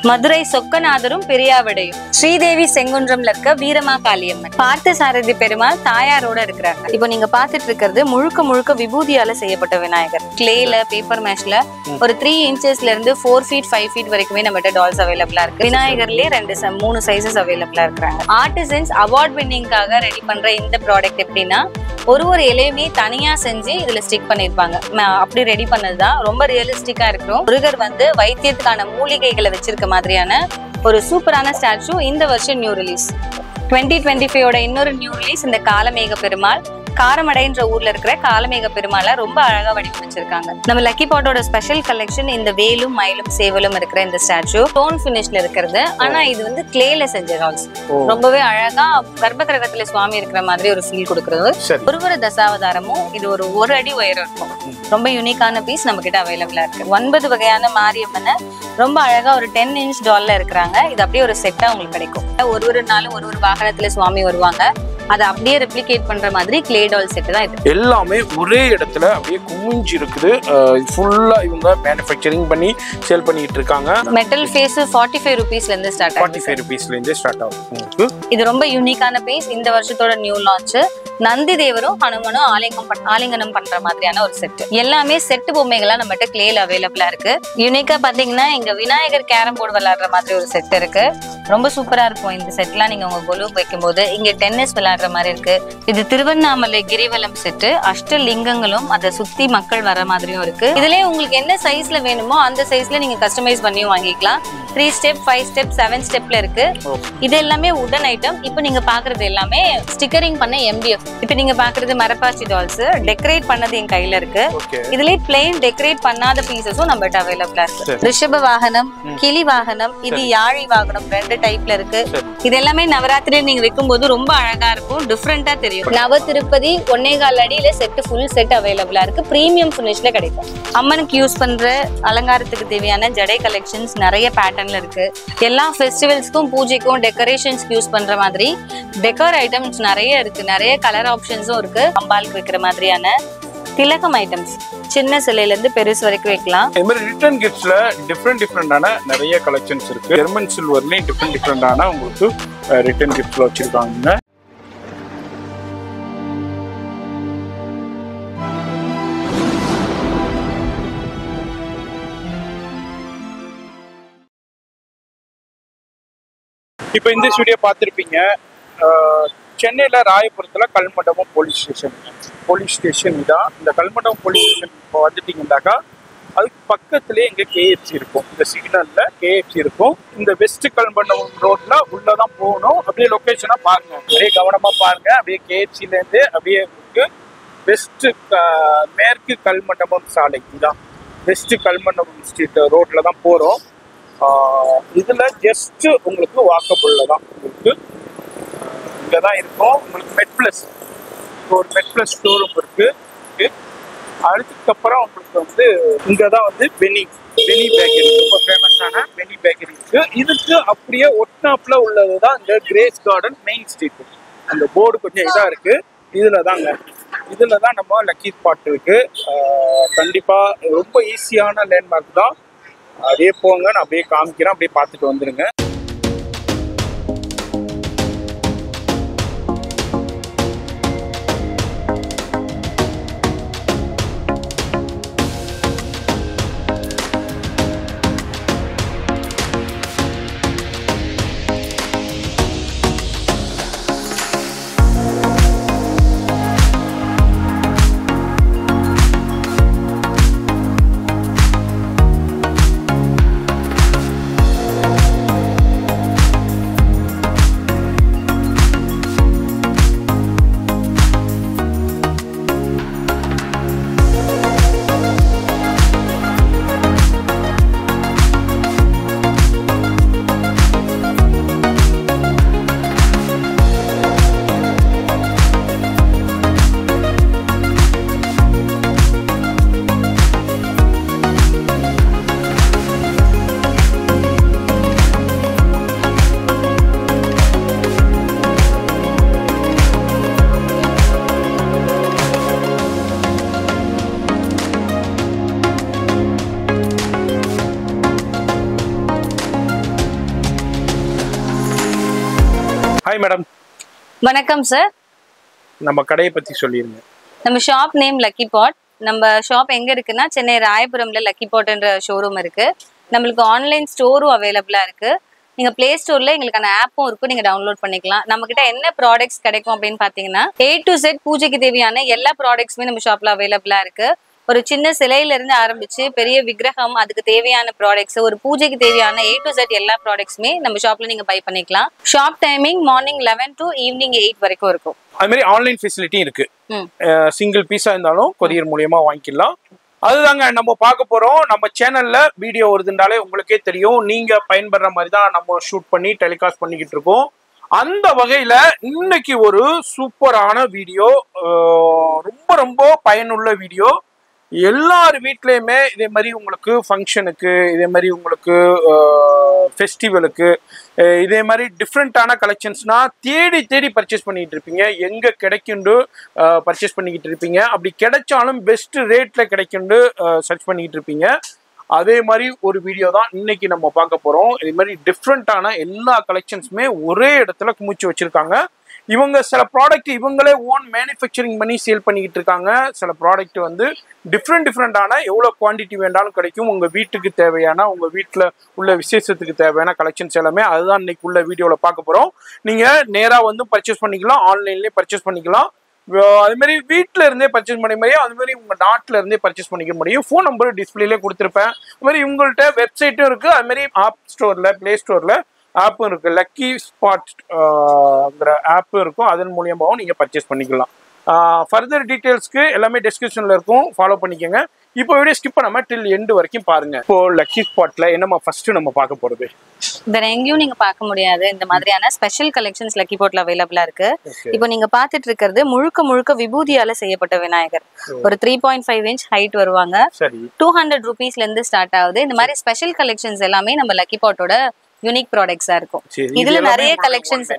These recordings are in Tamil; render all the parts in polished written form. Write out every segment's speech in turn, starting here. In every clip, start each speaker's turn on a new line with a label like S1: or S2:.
S1: மதுரை சொக்கநாதரும் பெரியாவிடையும் ஸ்ரீதேவி செங்குன்றம்ல இருக்க வீரமா காளியம்மன் பார்த்த சாரதி பெருமாள் தாயாரோட இருக்கிறாங்க. இப்போ நீங்க பாத்துட்டு இருக்கிறது முழுக்க முழுக்க விபூதியால செய்யப்பட்ட விநாயகர். கிளேல பேப்பர் மேஷ்ல ஒரு 3 inchesல இருந்து 4 feet 5 feet வரைக்குமே நம்மகிட்ட டால்ஸ் அவைலபிளா இருக்கு. விநாயகர்லயே 3 சைசஸ் அவைலபிளா இருக்காங்க. ஆர்டிசன்ஸ் அவார்ட் வின்னிங்காக ரெடி பண்ற இந்த ப்ராடக்ட் எப்படின்னா ஒரு இலையுமே தனியா செஞ்சு இதுல ஸ்டிக் பண்ணிருப்பாங்க. அப்படி ரெடி பண்ணதுதான் ரொம்ப ரியலிஸ்டிக்கா இருக்கும். முருகர் வந்து வைத்தியத்துக்கான மூலிகைகளை வச்சிருக்க மாதிரியான ஒரு சூப்பரான ஸ்டாச்சு. இந்த வருஷம் நியூ ரிலீஸ் 2025 இன்னொரு நியூ ரிலீஸ் இந்த காலமேக பெருமாள். காரமடைன்ற ஊர்ல இருக்கிற காலமேக பெருமாளை ரொம்ப அழகா வடிவமைச்சிருக்காங்க. நம்ம லக்கி பாட்டோட ஸ்பெஷல் கலெக்ஷன் இந்த வேலும் மயிலும் சேவலும் இருக்கிற இந்த ஸ்டாச்சு ஸ்டோன் ஃபினிஷ்ல இருக்கிறது. ஆனா இது வந்து கிளேல செஞ்ச டால்ஸ். ரொம்பவே அழகா கர்ப்ப கிரகத்துல சுவாமி இருக்கிற மாதிரி ஒரு ஃபீல் கொடுக்கறது. ஒரு தசாவதாரமும் இது ஒரு அடி உயரம் இருக்கும். ரொம்ப யூனிக்கான பீஸ் நம்ம கிட்ட அவைலபிளா இருக்கு. 9 வகையான மாரியம்மனை ரொம்ப அழகா ஒரு 10 inch டால்ல இருக்கிறாங்க. இது அப்படியே ஒரு செட்டா உங்களுக்கு கிடைக்கும். ஒரு நாளும் ஒரு வாகனத்துல சுவாமி வருவாங்க. அதை அப்படியே ரெப்ளிகேட் பண்ற மாதிரி கிளே டால் செட் தான் இது.
S2: எல்லாமே ஒரே இடத்துல அப்படியே குமிஞ்சு இருக்குது. ஃபுல்லா இவங்க மேனுஃபேக்சரிங் பண்ணி சேல் பண்ணிட்டு இருக்காங்க.
S1: மெட்டல் ஃபேஸ் 45 rupeesல இருந்து ஸ்டார்ட் ஆகும்.
S2: 45 rupeesல இருந்து ஸ்டார்ட் ஆகும்.
S1: இது ரொம்ப யூனிக்கான பீஸ். இந்த வருஷத்தோட நியூ லான்ச். நந்தி தேவரும் ஹனுமனும் ஆலிங்கனம் பண்ற மாதிரியான ஒரு செட். எல்லாமே செட் பொம்மைகளா நம்மகிட்ட கிளேல அவைலபிளா இருக்கு. யூனிக்கா பாத்தீங்கன்னா இங்க விநாயகர் கேரம் போர்டு விளையாடுற மாதிரி ஒரு செட் இருக்கு. ரொம்ப சூப்பரா இருக்கும் இந்த செட்லாம். நீங்க உங்க கொலு வைக்கும் போது இங்க டென்னிஸ் விளையாடுற மாதிரி இருக்கு. இது திருவண்ணாமலை கிரிவலம் செட்டு. அஷ்டலிங்கங்களும் அதை சுத்தி மக்கள் வர மாதிரியும் இருக்கு. இதுலயே உங்களுக்கு என்ன சைஸ்ல வேணுமோ அந்த சைஸ்ல நீங்க கஸ்டமைஸ் பண்ணியும் வாங்கிக்கலாம். 3 step 5 step 7 stepல இருக்கு. இது எல்லாமே உடன் ஐட்டம். இப்போ நீங்க பாக்குறது எல்லாமே ஸ்டிக்கரிங் பண்ண MDF. இப்போ நீங்க பாக்குறது மரப்பாச்சி டால்ஸ் டெக்கரேட் பண்ணது என் கையில இருக்கு. இதுலயே பிளெயின் டெக்கரேட் பண்ணாத பீசஸும் நம்மகிட்ட அவைலபிளா இருக்கு. ரிஷப வாகனம், கிளி வாகனம், இது யாழி வாகனம் 2 டைப்ல இருக்கு. இது எல்லாமே நவராத்திரி நீங்க வைக்கும் போது ரொம்ப அழகா இருக்கும். டிஃப்ரெண்டா தெரியும். நவ திருப்பதி 1.25 அடியில செட் ஃபுல் செட் அவைலபிளா இருக்கு. பிரீமியம் ஃபினிஷ்ல கிடைக்கும். அம்மனுக்கு யூஸ் பண்ற அலங்காரத்துக்கு தேவையான ஜடை கலெக்ஷன்ஸ் நிறைய பேட்டர்ன்ல இருக்கு. எல்லா ஃபெஸ்டிவல்ஸ்க்கும் பூஜைக்கும் டெக்கரேஷன்ஸ்க்கு யூஸ் பண்ற மாதிரி டெக்கர் ஐட்டம்ஸ் நிறைய இருக்கு. நிறைய கலர் ஆப்ஷன்ஸும் இருக்கு. அம்பாளுக்கு வைக்கிற மாதிரியான திலகம் ஐட்டம்ஸ் சின்ன சிலையில இருந்து பெருசு வரைக்கும் வைக்கலாம்.
S2: இந்த மாதிரி ரிட்டர்ன் கிஃப்ட்ஸ்ல டிஃப்ரெண்டான நிறைய கலெக்ஷன்ஸ் இருக்கு. ஜெர்மன் சில்வர்லயும் டிஃப்ரெண்டான உங்களுக்கு ரிட்டர்ன் கிஃப்ட்ஸ்ல வச்சிருக்காங்க. இப்போ இந்த வீடியோ பார்த்துருப்பீங்க. சென்னையில் ராயபுரத்தில் கல்மண்டபம் போலீஸ் ஸ்டேஷன் இதான். இந்த கல்மண்டபம் போலீஸ் ஸ்டேஷன் இப்போ வந்துட்டீங்கன்னாக்கா அதுக்கு பக்கத்துலேயே இங்கே KFC இருக்கும். இந்த சிக்னலில் KFC இருக்கும். இந்த வெஸ்ட் கல்மண்டபம் ரோட்டில் உள்ளே தான் போகணும். அப்படியே லொக்கேஷனாக பாருங்கள், அப்படியே கவனமாக பாருங்கள். அப்படியே KFCலேருந்து அப்படியே உங்களுக்கு மேற்கு கல்மண்டபம் சாலை இதுதான். வெஸ்ட் கல்மண்டபம் ஸ்ட்ரீட் ரோட்டில் தான் போகிறோம். இதில் ஜஸ்ட்டு உங்களுக்கு வாக்கபுளில் தான் உங்களுக்கு இங்கே தான் இருக்கும். உங்களுக்கு மெட்ப்ளஸ் ஒரு மெட்ப்ளஸ் ஷோரூம் இருக்குது. அதுக்கப்புறம் உங்களுக்கு வந்து இங்கே தான் வந்து பெனி பேக்கரி, ரொம்ப ஃபேமஸான பெனி பேக்கரி இருக்குது. இதுக்கு அப்படியே ஒட்னாப்பில் உள்ளது தான் இந்த கிரேஸ் கார்டன் மெயின் ஸ்ட்ரீட். அந்த போர்டு கொஞ்சம் இதாக இருக்குது. இதில் தான் நம்ம லக்கி ஸ்பாட் இருக்குது. கண்டிப்பாக ரொம்ப ஈஸியான லேண்ட்மார்க் தான். அப்படியே போங்க, நான் அப்படியே காமிக்கிறேன், அப்படியே பார்த்துட்டு வந்துடுங்க. Hi madam.
S1: வணக்கம் சார்.
S2: நம்ம கடையை பத்தி சொல்லிருங்க.
S1: நம்ம ஷாப் நேம் லக்கி பாட். நம்ம ஷாப் எங்க இருக்குன்னா சென்னை ராயபுரம்ல லக்கி பாட்ன்ற ஷோரூம் இருக்கு. நம்மளுக்கு ஆன்லைன் ஸ்டோரும் அவைலபிளா இருக்கு. நீங்க பிளே ஸ்டோர்ல எங்களுக்கான ஆப்பும் இருக்கும், நீங்க டவுன்லோட் பண்ணிக்கலாம். நம்ம கிட்ட என்ன ப்ராடக்ட்ஸ் கிடைக்கும் அப்படின்னு பாத்தீங்கன்னா A to Z பூஜைக்கு தேவையான எல்லா ப்ராடக்ட்ஸுமே நம்ம ஷாப்ல அவைலபிளா இருக்கு. ஒரு சின்ன சிலையில இருந்து ஆரம்பிச்சு பெரிய விக்கிரகம், அதுக்கு தேவையான ப்ராடக்ட்ஸ், ஒரு பூஜைக்கு தேவையான A to Z எல்லா ப்ராடக்ட்ஸுமே நம்ம ஷாப்ல நீங்க பை பண்ணிக்கலாம். Shop timing morning 11 to evening 8 வரைக்கும் இருக்கும்.
S2: அது மாதிரி ஆன்லைன் ஃபெசிலிட்டி இருக்கு. சிங்கிள் பீஸா இருந்தாலும் கொரியர் மூலியமா வாங்கிக்கலாம். அதுதாங்க நம்ம பார்க்க போறோம். நம்ம சேனல்ல வீடியோ வருதுன்றாலே உங்களுக்கே தெரியும், நீங்க பயன்படுற மாதிரி தான் நம்ம ஷூட் பண்ணி டெலிகாஸ்ட் பண்ணிக்கிட்டு இருக்கோம். அந்த வகையில இன்னைக்கு ஒரு சூப்பரான வீடியோ, ரொம்ப ரொம்ப பயனுள்ள வீடியோ. எல்லார் வீட்லயுமே இதே மாதிரி உங்களுக்கு ஃபங்க்ஷனுக்கு, இதே மாதிரி உங்களுக்கு ஃபெஸ்டிவலுக்கு, இதே மாதிரி டிஃப்ரெண்ட்டான கலெக்ஷன்ஸ்னா தேடி தேடி பர்ச்சேஸ் பண்ணிட்டு இருப்பீங்க. எங்கே கிடைக்குண்டு பர்ச்சேஸ் பண்ணிக்கிட்டு இருப்பீங்க. அப்படி கிடைச்சாலும் பெஸ்ட் ரேட்டில் கிடைக்குண்டு சர்ச் பண்ணிக்கிட்டு இருப்பீங்க. அதே மாதிரி ஒரு வீடியோ தான் இன்னைக்கு நம்ம பார்க்க போகிறோம். இதே மாதிரி டிஃப்ரெண்ட்டான எல்லா கலெக்ஷன்ஸுமே ஒரே இடத்துல குமிச்சு வச்சுருக்காங்க. இவங்க சில ப்ராடக்ட் இவங்களே ஓன் மேனுஃபேக்சரிங் பண்ணி சேல் பண்ணிக்கிட்டு இருக்காங்க. சில ப்ராடக்ட் வந்து டிஃப்ரெண்டான எவ்வளோ குவான்டிட்டி வேண்டாலும் கிடைக்கும். உங்கள் வீட்டுக்கு தேவையான, உங்கள் வீட்டில் உள்ள விசேஷத்துக்கு தேவையான கலெக்ஷன்ஸ் எல்லாமே அதுதான் இன்னைக்கு உள்ள வீடியோவில் பார்க்க போகிறோம். நீங்கள் நேராக வந்து பர்ச்சேஸ் பண்ணிக்கலாம், ஆன்லைன்லேயே பர்ச்சேஸ் பண்ணிக்கலாம். அதுமாரி வீட்டில் இருந்தே பர்ச்சேஸ் பண்ண முடியும், அதுமாரி உங்கள் நாட்டில் இருந்தே பர்ச்சேஸ் பண்ணிக்க முடியும். ஃபோன் நம்பர் டிஸ்பிளேலே கொடுத்துருப்பேன். அதுமாதிரி உங்கள்கிட்ட வெப்சைட்டும் இருக்குது. அதுமாரி ஆப் ஸ்டோரில், ப்ளே ஸ்டோரில் ஆப்பும் இருக்கு. லக்கி ஸ்பாட்ங்கிற ஆப்பும் இருக்கும். அதன் மூலியமாகவும் நீங்கள் பர்ச்சேஸ் பண்ணிக்கலாம். ஃபர்தர் டீட்டெயில்ஸ்க்கு எல்லாமே டிஸ்கிரிப்ஷனில் இருக்கும், ஃபாலோ பண்ணிக்கோங்க. இப்போ வீடியோ ஸ்கிப் பண்ணாம டில் எண்டு வரைக்கும் பாருங்க. இப்போ லக்கி ஸ்பாட்ல என்னமா ஃபர்ஸ்ட் நம்ம பார்க்க போறது,
S1: வேற எங்கேயும் நீங்க பார்க்க முடியாது இந்த மாதிரியான ஸ்பெஷல் கலெக்ஷன்ஸ் லக்கி பாட்ல அவைலபிளா இருக்கு. இப்போ நீங்க பாத்துட்டு இருக்கிறது முழுக்க முழுக்க விபூதியால செய்யப்பட்ட விநாயகர். ஒரு 3.5 இன்ச் ஹைட் வருவாங்க. 200 ரூபீஸ்ல இருந்து ஸ்டார்ட் ஆகுது. இந்த மாதிரி ஸ்பெஷல் கலெக்ஷன்ஸ் எல்லாமே நம்ம லக்கி பாட்டோட யூனிக் ப்ராடக்ட்ஸா இருக்கும். இதுல நிறைய கலெக்ஷன்ஸ்,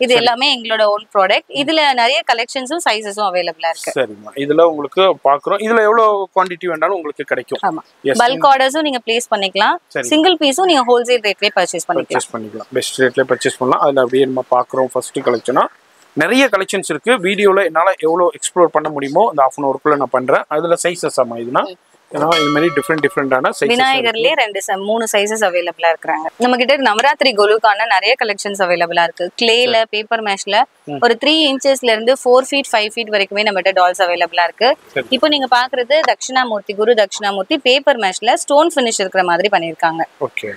S1: இது எல்லாமே எங்களோட ஓன் ப்ராடக்ட். இதுல நிறைய கலெக்ஷன்ஸும் சைஸஸும் அவைலபிளா இருக்கு.
S2: சரிமா, இதுல உங்களுக்கு பாக்குறோம். இதுல எவ்வளவு குவாண்டிட்டி வேண்டாலும் உங்களுக்கு கிடைக்கும்.
S1: ஆமா, பல்க் ஆர்டர்ஸும் நீங்க பிளேஸ் பண்ணிக்கலாம். சிங்கிள் பீஸும் நீங்க ஹோல்சேல் ரேட்லயே பர்ச்சேஸ் பண்ணிக்கலாம்.
S2: பெஸ்ட் ரேட்ல பர்ச்சேஸ் பண்ணலாம். அதுல அப்படியே நம்ம பாக்குறோம். ஃபர்ஸ்ட் கலெக்ஷனா நிறைய கலெக்ஷன்ஸ் இருக்கு. வீடியோல என்னால எவ்வளவு எக்ஸ்ப்ளோர் பண்ண முடியுமோ அந்த 1/2 hour குள்ள நான் பண்றேன். அதுல சைஸஸ் ஆமா இதுனா இது மாதிரி டிஃப்ரெண்டான சைஸஸ்.
S1: விநாயகர்லயே 3 சைஸஸ் அவைலபிளா இருக்காங்க. நம்ம கிட்ட நவராத்திரி கோலுக்கான நிறைய கலெக்ஷன்ஸ் அவைலபிளா இருக்கு. கிளேல, பேப்பர் மேஷ்ல ஒரு 3 இன்ச்சஸ்ல இருந்து 4 feet 5 feet வரைக்குமே நம்ம கிட்ட டால்ஸ் அவைலபிளா இருக்கு. இப்போ நீங்க பாக்குறது தட்சிணாமூர்த்தி, குரு தட்சிணாமூர்த்தி பேப்பர் மேஷ்ல ஸ்டோன் ஃபினிஷ் இருக்கிற மாதிரி பண்ணிருக்காங்க.
S2: ஓகே,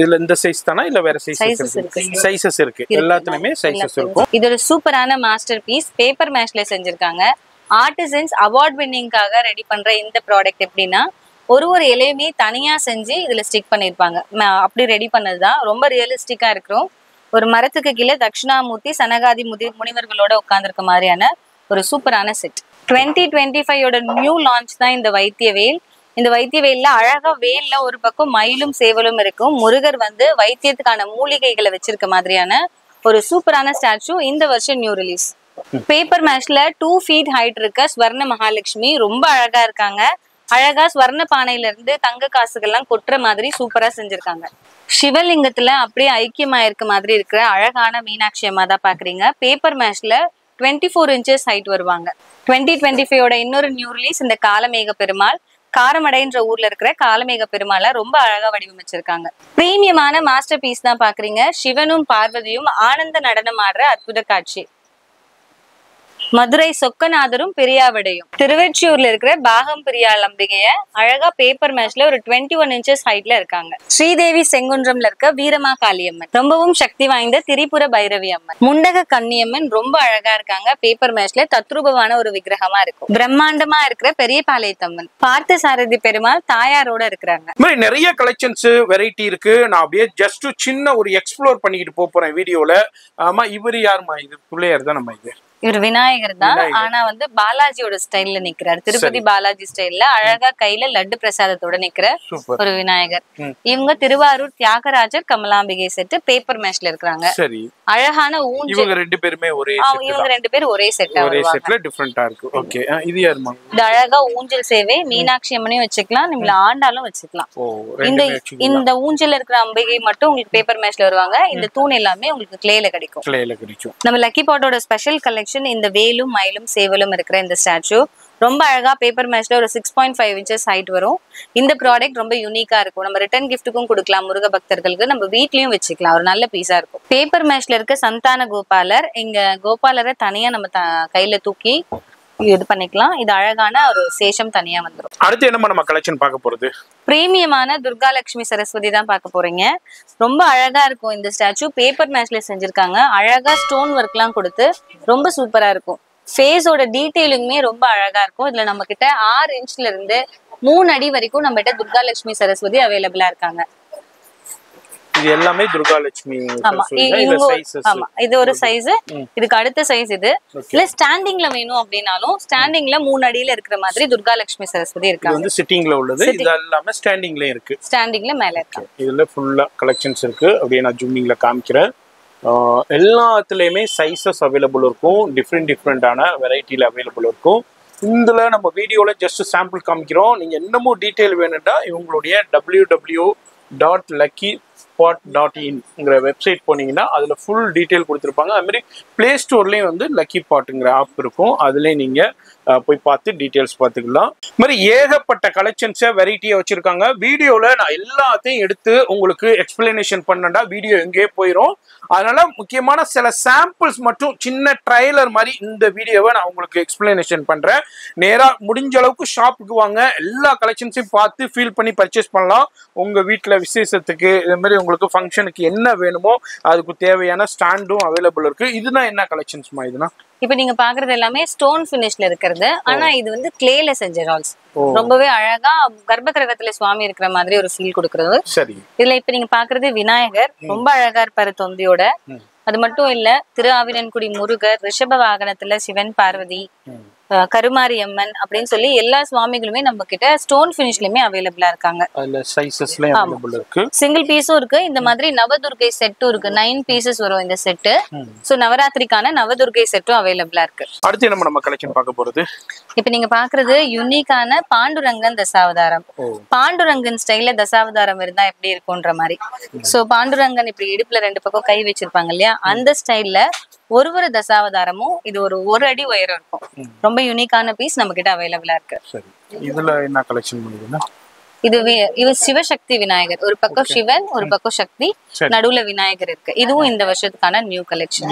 S2: இதுல இந்த சைஸ் தானா இல்ல வேற சைஸஸ் இருக்கு? சைஸஸ் இருக்கு, எல்லாத்துலயுமே சைஸஸ் இருக்கும்.
S1: இது ஒரு சூப்பரான மாஸ்டர் பீஸ் பேப்பர் மேஷ்ல செஞ்சிருக்காங்க. ஆர்டிசன்ஸ் அவார்ட் வின்னிங்காக ரெடி பண்ற இந்த ப்ராடக்ட் எப்படின்னா ஒரு இலையுமே தனியா செஞ்சு இதுல ஸ்டிக் பண்ணிருப்பாங்க. அப்படி ரெடி பண்ணதுதான் ரொம்ப ரியலிஸ்டிக்கா இருக்கும். ஒரு மரத்துக்கு கீழே தட்சிணாமூர்த்தி, சனகாதி முனிவர்களோட உட்கார்ந்துருக்க மாதிரியான ஒரு சூப்பரான செட். 2025 நியூ லான்ச் தான் இந்த வைத்தியவேல். இந்த வைத்தியவேல்ல அழகா வேல்ல ஒரு பக்கம் மயிலும் சேவலும் இருக்கும். முருகர் வந்து வைத்தியத்துக்கான மூலிகைகளை வச்சிருக்க மாதிரியான ஒரு சூப்பரான ஸ்டாச்சு. இந்த வருஷம் நியூ ரிலீஸ். பேப்பர் மேஷ்ல 2 feet ஹைட் இருக்க ஸ்வர்ண மகாலட்சுமி ரொம்ப அழகா இருக்காங்க. அழகா ஸ்வர்ண பானையில இருந்து தங்க காசுகள்லாம் கொட்டுற மாதிரி சூப்பரா செஞ்சிருக்காங்க. சிவலிங்கத்துல அப்படியே ஐக்கியமா இருக்க மாதிரி இருக்கிற அழகான மீனாட்சி அம்மா தான் பாக்குறீங்க. பேப்பர் மேஷ்ல 24 inches ஹைட் வருவாங்க. 2025 இன்னொரு நியூ ரிலீஸ் இந்த காலமேக பெருமாள். காரமடைன்ற ஊர்ல இருக்கிற காலமேக பெருமாளை ரொம்ப அழகா வடிவமைச்சிருக்காங்க. பிரீமியமான மாஸ்டர் பீஸ் தான் பாக்குறீங்க. சிவனும் பார்வதியும் ஆனந்த நடனம் ஆடுற அற்புத காட்சி. மதுரை சொக்கநாதரும் பெரியாவிடையும். திருவெற்றியூர்ல இருக்கிற பாகம் பெரியாள் அம்பிகைய அழகா பேப்பர் மேஷ்ல ஒரு 21 inches ஹைட்ல இருக்காங்க. ஸ்ரீதேவி செங்குன்றம்ல இருக்க வீரமா காளியம்மன் ரொம்பவும் சக்தி வாய்ந்த திரிபுர பைரவி அம்மன். முண்டக கன்னியம்மன் ரொம்ப அழகா இருக்காங்க. பேப்பர் மேஷ்ல தத்ரூபமான ஒரு விக்கிரகமா இருக்கும். பிரம்மாண்டமா இருக்கிற பெரிய பாளையத்தம்மன். பார்த்த சாரதி பெருமாள் தாயாரோட இருக்கிறாங்க.
S2: நிறைய கலெக்ஷன்ஸ் வெரைட்டி இருக்கு. நான் அப்படியே ஜஸ்ட் சின்ன ஒரு எக்ஸ்ப்ளோர் பண்ணிக்கிட்டு போறேன் வீடியோல. ஆமா, இவர் யாருமா? இது பிள்ளையார் தான். நம்ம இது
S1: இவர் விநாயகர் தான். ஆனா வந்து பாலாஜியோட ஸ்டைல்ல நிக்கிறாரு. திருப்பதி பாலாஜி ஸ்டைல்ல அழகா கையில லட்டு பிரசாதத்தோட நிக்கிற ஒரு விநாயகர். இவங்க திருவாரூர் தியாகராஜர் கமலாம்பிகை செட் பேப்பர் மேஷ்ல இருக்காங்க.
S2: சரி.
S1: அழகான ஊஞ்சல்.
S2: இவங்க ரெண்டு பேருமே ஒரே செட்.
S1: இவங்க ரெண்டு பேரும் ஒரே செட்டா
S2: ஒரே செட்ல டிஃபரண்டா இருக்கு. ஓகே. இது யாருமா?
S1: இது அழகா ஊஞ்சல் சேவை. மீனாட்சி அம்மனையும் வச்சுக்கலாம், நீங்க ஆண்டாலும் வச்சுக்கலாம். இந்த ஊஞ்சல் இருக்கிற அம்பிகை மட்டும் உங்களுக்கு பேப்பர் மேஷ்ல வருவாங்க. இந்த தூண் எல்லாமே உங்களுக்கு கிளேல கிடைக்கும். நம்ம லக்கி பாட்டோட ஸ்பெஷல் கலெக்ஷன் இந்த வேலும் மயிலும் சேவலும் இருக்கிற இந்த ஸ்டாச்சு ரொம்ப அழகா பேப்பர் மேஷ்ல ஒரு 6.5 inches ஹைட் வரும். இந்த ப்ராடக்ட் ரொம்ப யூனிக்கா இருக்கும். நம்ம ரிட்டர்ன் கிஃப்ட்டுக்கும் கொடுக்கலாம், முருக பக்தர்களுக்கு நம்ம வீட்லயும் வச்சுக்கலாம். ஒரு நல்ல பீஸா இருக்கும். பேப்பர் மேஷ்ல இருக்க சந்தான கோபாலர். இங்க கோபாலரை தனியா நம்ம கையில தூக்கி இது பண்ணிக்கலாம். இது அழகான ஒரு சேஷம் தனியா வந்துடும்.
S2: அடுத்து என்ன நம்ம கலெக்ஷன் பார்க்க போறது?
S1: பிரீமியமான துர்கா லட்சுமி சரஸ்வதி தான் பார்க்க போறீங்க. ரொம்ப அழகா இருக்கும் இந்த ஸ்டாச்சு. பேப்பர் மேஷ்ல செஞ்சிருக்காங்க. அழகா ஸ்டோன் ஒர்க் எல்லாம் கொடுத்து ரொம்ப சூப்பரா இருக்கும். ஃபேஸோட டீடைலிங்குமே ரொம்ப அழகா இருக்கும். இதுல நம்ம கிட்ட 6 inchல இருந்து 3 அடி வரைக்கும் நம்ம கிட்ட துர்கா லட்சுமி சரஸ்வதி அவைலபிளா இருக்காங்க.
S2: இது எல்லாமே துர்கா லட்சுமி.
S1: ஆமா, இது ஒரு சைஸ். இதுக்கு அடுத்த சைஸ் இது. இல்ல ஸ்டாண்டிங்ல வேணும் அப்படினாலும் ஸ்டாண்டிங்ல 3 அடியில இருக்கிற மாதிரி துர்கா லட்சுமி சரஸ்வதி இருக்காங்க.
S2: இது வந்து சிட்டிங்ல உள்ளது. இது எல்லாமே ஸ்டாண்டிங்ல இருக்கு.
S1: ஸ்டாண்டிங்ல மேல இருக்கு.
S2: இதுல ஃபுல்லா கலெக்ஷன்ஸ் இருக்கு. அப்படியே நான் ஜூமிங்ல காமிக்கிறேன். எல்லாத்துலயுமே சைஸஸ் அவைலபிள் இருக்கும். டிஃப்ரெண்டான வெரைட்டில அவைலபிள் இருக்கும். இதுல நம்ம வீடியோல ஜஸ்ட் சாம்பிள் காமிக்கிறோம். நீங்க என்னமோ டீடைல் வேணும்னா இவங்களுடைய www.luckypot.in வெப்சைட் போனீங்கன்னா அதுல ஃபுல் டீடைல் கொடுத்துருப்பாங்க. அது மாதிரி பிளே ஸ்டோர்லயும் வந்து லக்கி பாட்டுங்கிற ஆப் இருக்கும். அதுல நீங்க போய் பார்த்து டீடைல்ஸ் பார்த்துக்கலாம். இது மாதிரி ஏகப்பட்ட கலெக்ஷன்ஸை வெரைட்டியா வச்சிருக்காங்க. வீடியோல நான் எல்லாத்தையும் எடுத்து உங்களுக்கு எக்ஸ்பிளனேஷன் பண்ணா வீடியோ எங்கேயே போயிடும். அதனால முக்கியமான சில சாம்பிள்ஸ் மட்டும் சின்ன ட்ரைலர் மாதிரி இந்த வீடியோவை நான் உங்களுக்கு எக்ஸ்பிளனேஷன் பண்றேன். நேரா முடிஞ்ச அளவுக்கு ஷாப்புக்கு வாங்க. எல்லா கலெக்ஷன்ஸையும் பார்த்து ஃபீல் பண்ணி பர்ச்சேஸ் பண்ணலாம். உங்க வீட்டுல விசேஷத்துக்கு இது மாதிரி உங்களுக்கு ஃபங்க்ஷனுக்கு என்ன வேணுமோ அதுக்கு தேவையான ஸ்டாண்டும் அவைலபிள் இருக்கு. இதுதான் என்ன கலெக்ஷன்ஸ்மா? இதுனா
S1: இப்ப நீங்க பாக்குறது எல்லாமே ஸ்டோன் பினிஷ்ல இருக்கிறது. ஆனா இது வந்து கிளேல செஞ்ச டால்ஸ். ரொம்பவே அழகா கர்ப்ப கிரகத்துல சுவாமி இருக்கிற மாதிரி ஒரு ஃபீல் கொடுக்கறது.
S2: சரி.
S1: இதுல இப்ப நீங்க பாக்குறது விநாயகர். ரொம்ப அழகா இருப்பாரு தொந்தியோட. அது மட்டும் இல்ல, திரு ஆவினன்குடி முருகர், ரிஷப வாகனத்துல சிவன் பார்வதி, கருமாரி அம்மன் அப்படின்னு சொல்லி எல்லா சுவாமிகளுமே நம்ம கிட்ட ஸ்டோன் பினிஷ்லயுமே அவைலபிளா இருக்காங்க. சிங்கிள் பீஸும் இருக்கு. இந்த மாதிரி நவதுர்கை செட்டும் இருக்கு. 9 pieces வரும் இந்த செட்டு. சோ நவராத்திரிக்கான நவதுர்கை செட்டும் அவைலபிளா இருக்கு.
S2: அடுத்து நம்ம கலெக்ஷன் பார்க்க போறது
S1: இப்ப நீங்க பாக்குறது யூனிக்கான பாண்டுரங்கன் தசாவதாரம். பாண்டுரங்கன் ஸ்டைல்ல தசாவதாரம் இருந்தா எப்படி இருக்கும்ன்ற மாதிரி. சோ பாண்டுரங்கன் இப்படி இடுப்புல 2 பக்கம் கை வச்சிருப்பாங்க இல்லையா, அந்த ஸ்டைல்ல ஒரு தசாவதாரமும் இது ஒரு அடி உயரம் இருக்கும். ரொம்ப யூனிக்கான பீஸ் நம்ம கிட்ட அவைலபிளா இருக்கு.
S2: சரி. இதுல என்ன கலெக்ஷன் பண்ணுவீங்க?
S1: இது சிவசக்தி விநாயகர். ஒரு பக்கம் சிவன், ஒரு பக்கம் சக்தி, நடுவுல விநாயகர் இருக்கு. இதுவும் இந்த வருஷத்துக்கான new collection.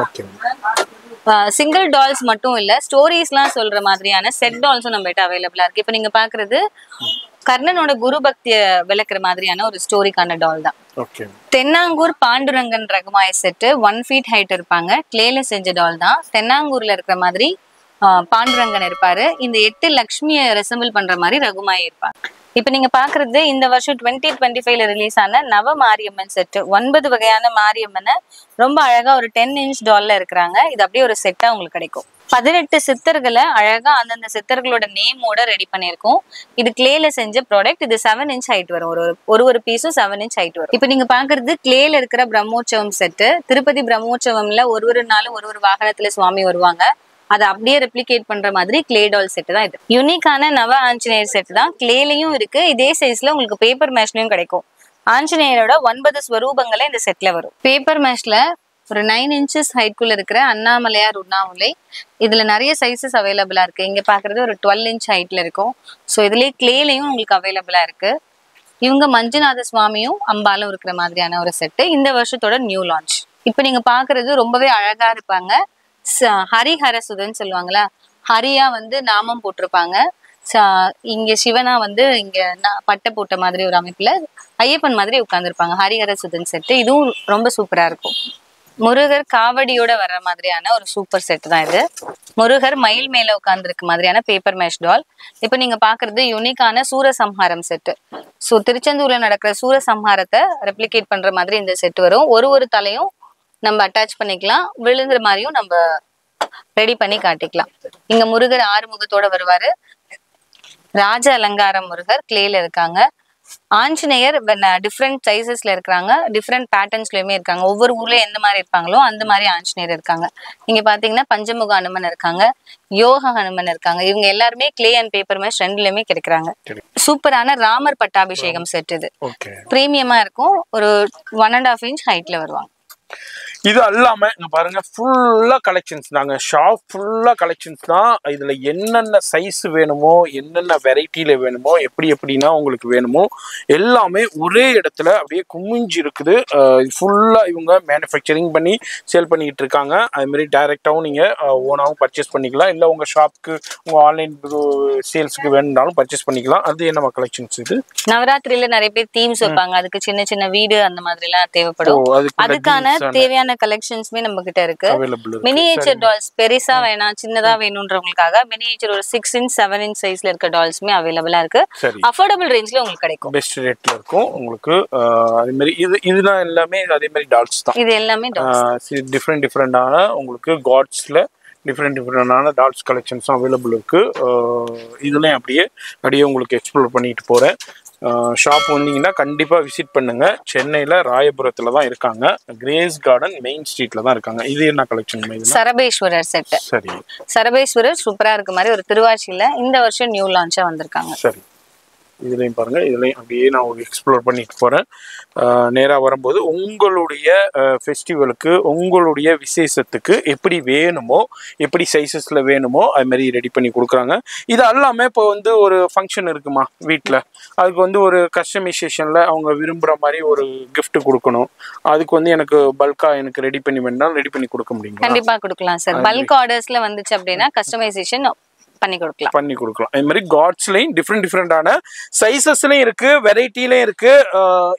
S2: Okay.
S1: Single dolls மட்டும் இல்ல, ஸ்டோரிஸ் எல்லாம் சொல்ற மாதிரியான செட் டால்ஸும் நம்ம கிட்ட அவைலபிளா இருக்கு. இப்ப நீங்க பாக்குறது கர்ணனோட குரு பக்திய விளக்குற மாதிரியான ஒரு ஸ்டோரிக்கான டால் தான். Thennangur Pandurangan Rakhumai set 1 feet height இருப்பாங்க. கிளேல செஞ்ச டால் தான். தென்னாங்கூர்ல இருக்கிற மாதிரி பாண்டுரங்கன் இருப்பாரு. இந்த 8 லக்ஷ்மியை ரெசம்பிள் பண்ற மாதிரி ரகுமாய் இருப்பாங்க. இப்ப நீங்க பாக்குறது இந்த வருஷம் 2025ல ரிலீஸ் ஆன நவ மாரியம்மன் செட்டு. 9 வகையான மாரியம்மனை ரொம்ப அழகா ஒரு 10 inch டால்ல இருக்கிறாங்க. இது அப்படியே ஒரு செட்டா உங்களுக்கு கிடைக்கும். 18 சித்தர்களை அழகா அந்தந்த சித்தர்களோட நேமோட ரெடி பண்ணிருக்கோம். இது கிளேல செஞ்ச ப்ராடக்ட். இது 7 inch ஹைட் வரும். ஒரு பீஸும் 7 inch ஹைட் வரும். இப்ப நீங்க பாக்குறது கிளேல இருக்கிற பிரம்மோற்சவம் செட்டு. திருப்பதி பிரம்மோற்சவம்ல ஒரு நாளும் ஒரு வாகனத்துல சுவாமி வருவாங்க. அதை அப்படியே ரெப்ளிகேட் பண்ற மாதிரி கிளே டால் செட் தான் இது. யூனிக்கான நவ ஆஞ்சநேயர் செட் தான். கிளேலையும் இருக்கு, இதே சைஸ்ல உங்களுக்கு பேப்பர் மேஷ்லயும் கிடைக்கும். ஆஞ்சநேயரோட 9 ஸ்வரூபங்களே இந்த செட்ல வரும். பேப்பர் மேஷ்ல ஒரு 9 inches ஹைட்குள்ள இருக்கிற அண்ணாமலையார் உண்ணாமுலை. இதுல நிறைய சைசஸ் அவைலபிளா இருக்கு. இங்க பாக்குறது ஒரு 12 inch ஹைட்ல இருக்கும். ஸோ இதுலயே கிளேலையும் உங்களுக்கு அவைலபிளா இருக்கு. இவங்க மஞ்சுநாத சுவாமியும் அம்பாலும் இருக்கிற மாதிரியான ஒரு செட்டு. இந்த வருஷத்தோட நியூ லான்ச். இப்ப நீங்க பாக்குறது ரொம்பவே அழகா இருப்பாங்க. ஹரிஹர சுதன் சொல்லுவாங்களா, ஹரியா வந்து நாமம் போட்டிருப்பாங்க. இங்க சிவனா வந்து இங்க பட்டை போட்ட மாதிரி ஒரு அமைப்புல ஐயப்பன் மாதிரி உட்கார்ந்துருப்பாங்க. ஹரிஹர சுதன் செட்டு. இதுவும் ரொம்ப சூப்பரா இருக்கும். முருகர் காவடியோட வர்ற மாதிரியான ஒரு சூப்பர் செட் தான் இது. முருகர் மயில் மேல உட்கார்ந்துருக்க மாதிரியான பேப்பர் மேஷ் டால். இப்ப நீங்க பாக்குறது யூனிக்கான சூரசம்ஹாரம் செட்டு. ஸோ திருச்செந்தூர்ல நடக்கிற சூரசம்ஹாரத்தை ரெப்ளிகேட் பண்ற மாதிரி இந்த செட் வரும். ஒரு தலையும் நம்ம அட்டாச் பண்ணிக்கலாம். விழுந்துற மாதிரியும் நம்ம ரெடி பண்ணி காட்டிக்கலாம். இங்க முருகர் ஆறுமுகத்தோட வருவாரு. ராஜ அலங்கார முருகர் கிளேல இருக்காங்க. ஆஞ்சநேயர் டிஃப்ரெண்ட் சைசஸ்ல இருக்காங்க, டிஃப்ரெண்ட் பேட்டர்ன்ஸ்லயுமே இருக்காங்க. ஒவ்வொரு ஊர்ல எந்த மாதிரி இருப்பாங்களோ அந்த மாதிரி ஆஞ்சநேயர் இருக்காங்க. இங்க பாத்தீங்கன்னா பஞ்சமுக ஹனுமன் இருக்காங்க, யோக ஹனுமன் இருக்காங்க. இவங்க எல்லாருமே கிளே அண்ட் பேப்பர் மேஷ் ரெண்டுலயுமே கிடைக்கிறாங்க. சூப்பரான ராமர் பட்டாபிஷேகம் செட் இது. பிரீமியமா இருக்கும். ஒரு 1.5 inch ஹைட்ல வருவாங்க.
S2: இது அல்லாம இங்க பாருங்க ஃபுல்லா கலெக்ஷன்ஸ் தாங்க. ஷாப் ஃபுல்லா கலெக்ஷன்ஸ் தான். இதுல என்னென்ன சைஸ் வேணுமோ, என்னென்ன வெரைட்டில வேணுமோ, எப்படின்னா உங்களுக்கு வேணுமோ எல்லாமே ஒரே இடத்துல அப்படியே குமிஞ்சு இருக்குது. ஃபுல்லா இவங்க மேனுஃபேக்சரிங் பண்ணி சேல் பண்ணிட்டு இருக்காங்க. அது மாதிரி டைரக்டாவும் நீங்க ஓனாவும் பர்ச்சேஸ் பண்ணிக்கலாம், இல்ல உங்க ஷாப்க்கு உங்க ஆன்லைன் சேல்ஸ்க்கு வேணும்னாலும் பர்ச்சேஸ் பண்ணிக்கலாம். அது என்ன கலெக்ஷன்ஸ் இது?
S1: நவராத்திரியில நிறைய பேர் தீம்ஸ் வைப்பாங்க, அதுக்கு சின்ன சின்ன வீடு அந்த மாதிரி எல்லாம் தேவைப்படும். அதுக்கான தேவையான கலெக்ஷன்ஸ்மே நம்ம கிட்ட இருக்கு. மினியேச்சர் டால்ஸ் பெருசா வேணாம், சின்னதா வேணும்ன்றவங்களுக்காக மினியேச்சர் ஒரு 6 inch 7 inch சைஸ்ல இருக்க டால்ஸ்மே அவைலபிளா இருக்கு. அஃபோர்டபிள் ரேஞ்ச்ல உங்களுக்கு கிடைக்கும்,
S2: பெஸ்ட் ரேட்ல இருக்கும் உங்களுக்கு. அதே மாதிரி இதுதான் எல்லாமே அதே மாதிரி டால்ஸ் தான்.
S1: இது எல்லாமே டால்ஸ்
S2: டிஃப்ரெண்டான உங்களுக்கு காட்ஸ்ல டிஃப்ரெண்டான டால்ஸ் கலெக்ஷன்ஸும் அவைலபிள் இருக்கு. இதுலயும் அப்படியே உங்களுக்கு எக்ஸ்ப்ளோர் பண்ணிட்டு போறேன். ஷாப் வந்தீங்கன்னா கண்டிப்பா விசிட் பண்ணுங்க. சென்னையில ராயபுரத்துல தான் இருக்காங்க, கிரேஸ் கார்டன் மெயின் ஸ்ட்ரீட்ல தான் இருக்காங்க. இது என்ன கலெக்ஷன்?
S1: சரபேஸ்வரர் செட்.
S2: சரி,
S1: சரபேஸ்வரர் சூப்பரா இருக்க மாதிரி ஒரு திருவாச்சியில இந்த வருஷம் நியூ லான்ச்சா வந்திருக்காங்க.
S2: சரி, இதுலையும் பாருங்க, இதுலையும் அப்படியே நான் எக்ஸ்ப்ளோர் பண்ணிட்டு போறேன். நேராக வரும்போது உங்களுடைய ஃபெஸ்டிவலுக்கு, உங்களுடைய விசேஷத்துக்கு எப்படி வேணுமோ, எப்படி சைஸஸ்ல வேணுமோ அது மாதிரி ரெடி பண்ணி கொடுக்குறாங்க. இது அல்லாமல் இப்போ வந்து ஒரு ஃபங்க்ஷன் இருக்குமா வீட்டில், அதுக்கு வந்து ஒரு கஸ்டமைசேஷன்ல அவங்க விரும்புகிற மாதிரி ஒரு கிஃப்ட் கொடுக்கணும். அதுக்கு வந்து எனக்கு பல்கா எனக்கு ரெடி பண்ணி வேணும்னா ரெடி பண்ணி கொடுக்க முடியும்?
S1: கண்டிப்பா கொடுக்கலாம் சார். பல்க் ஆர்டர்ஸ்ல வந்துச்சு அப்படின்னா கஸ்டமைசேஷன் பண்ணி கொடுக்கலாம். அது மாதிரி காட்ஸ்லயும் டிஃப்ரெண்டான சைசஸ்லயும் இருக்கு, வெரைட்டிலயும் இருக்கு.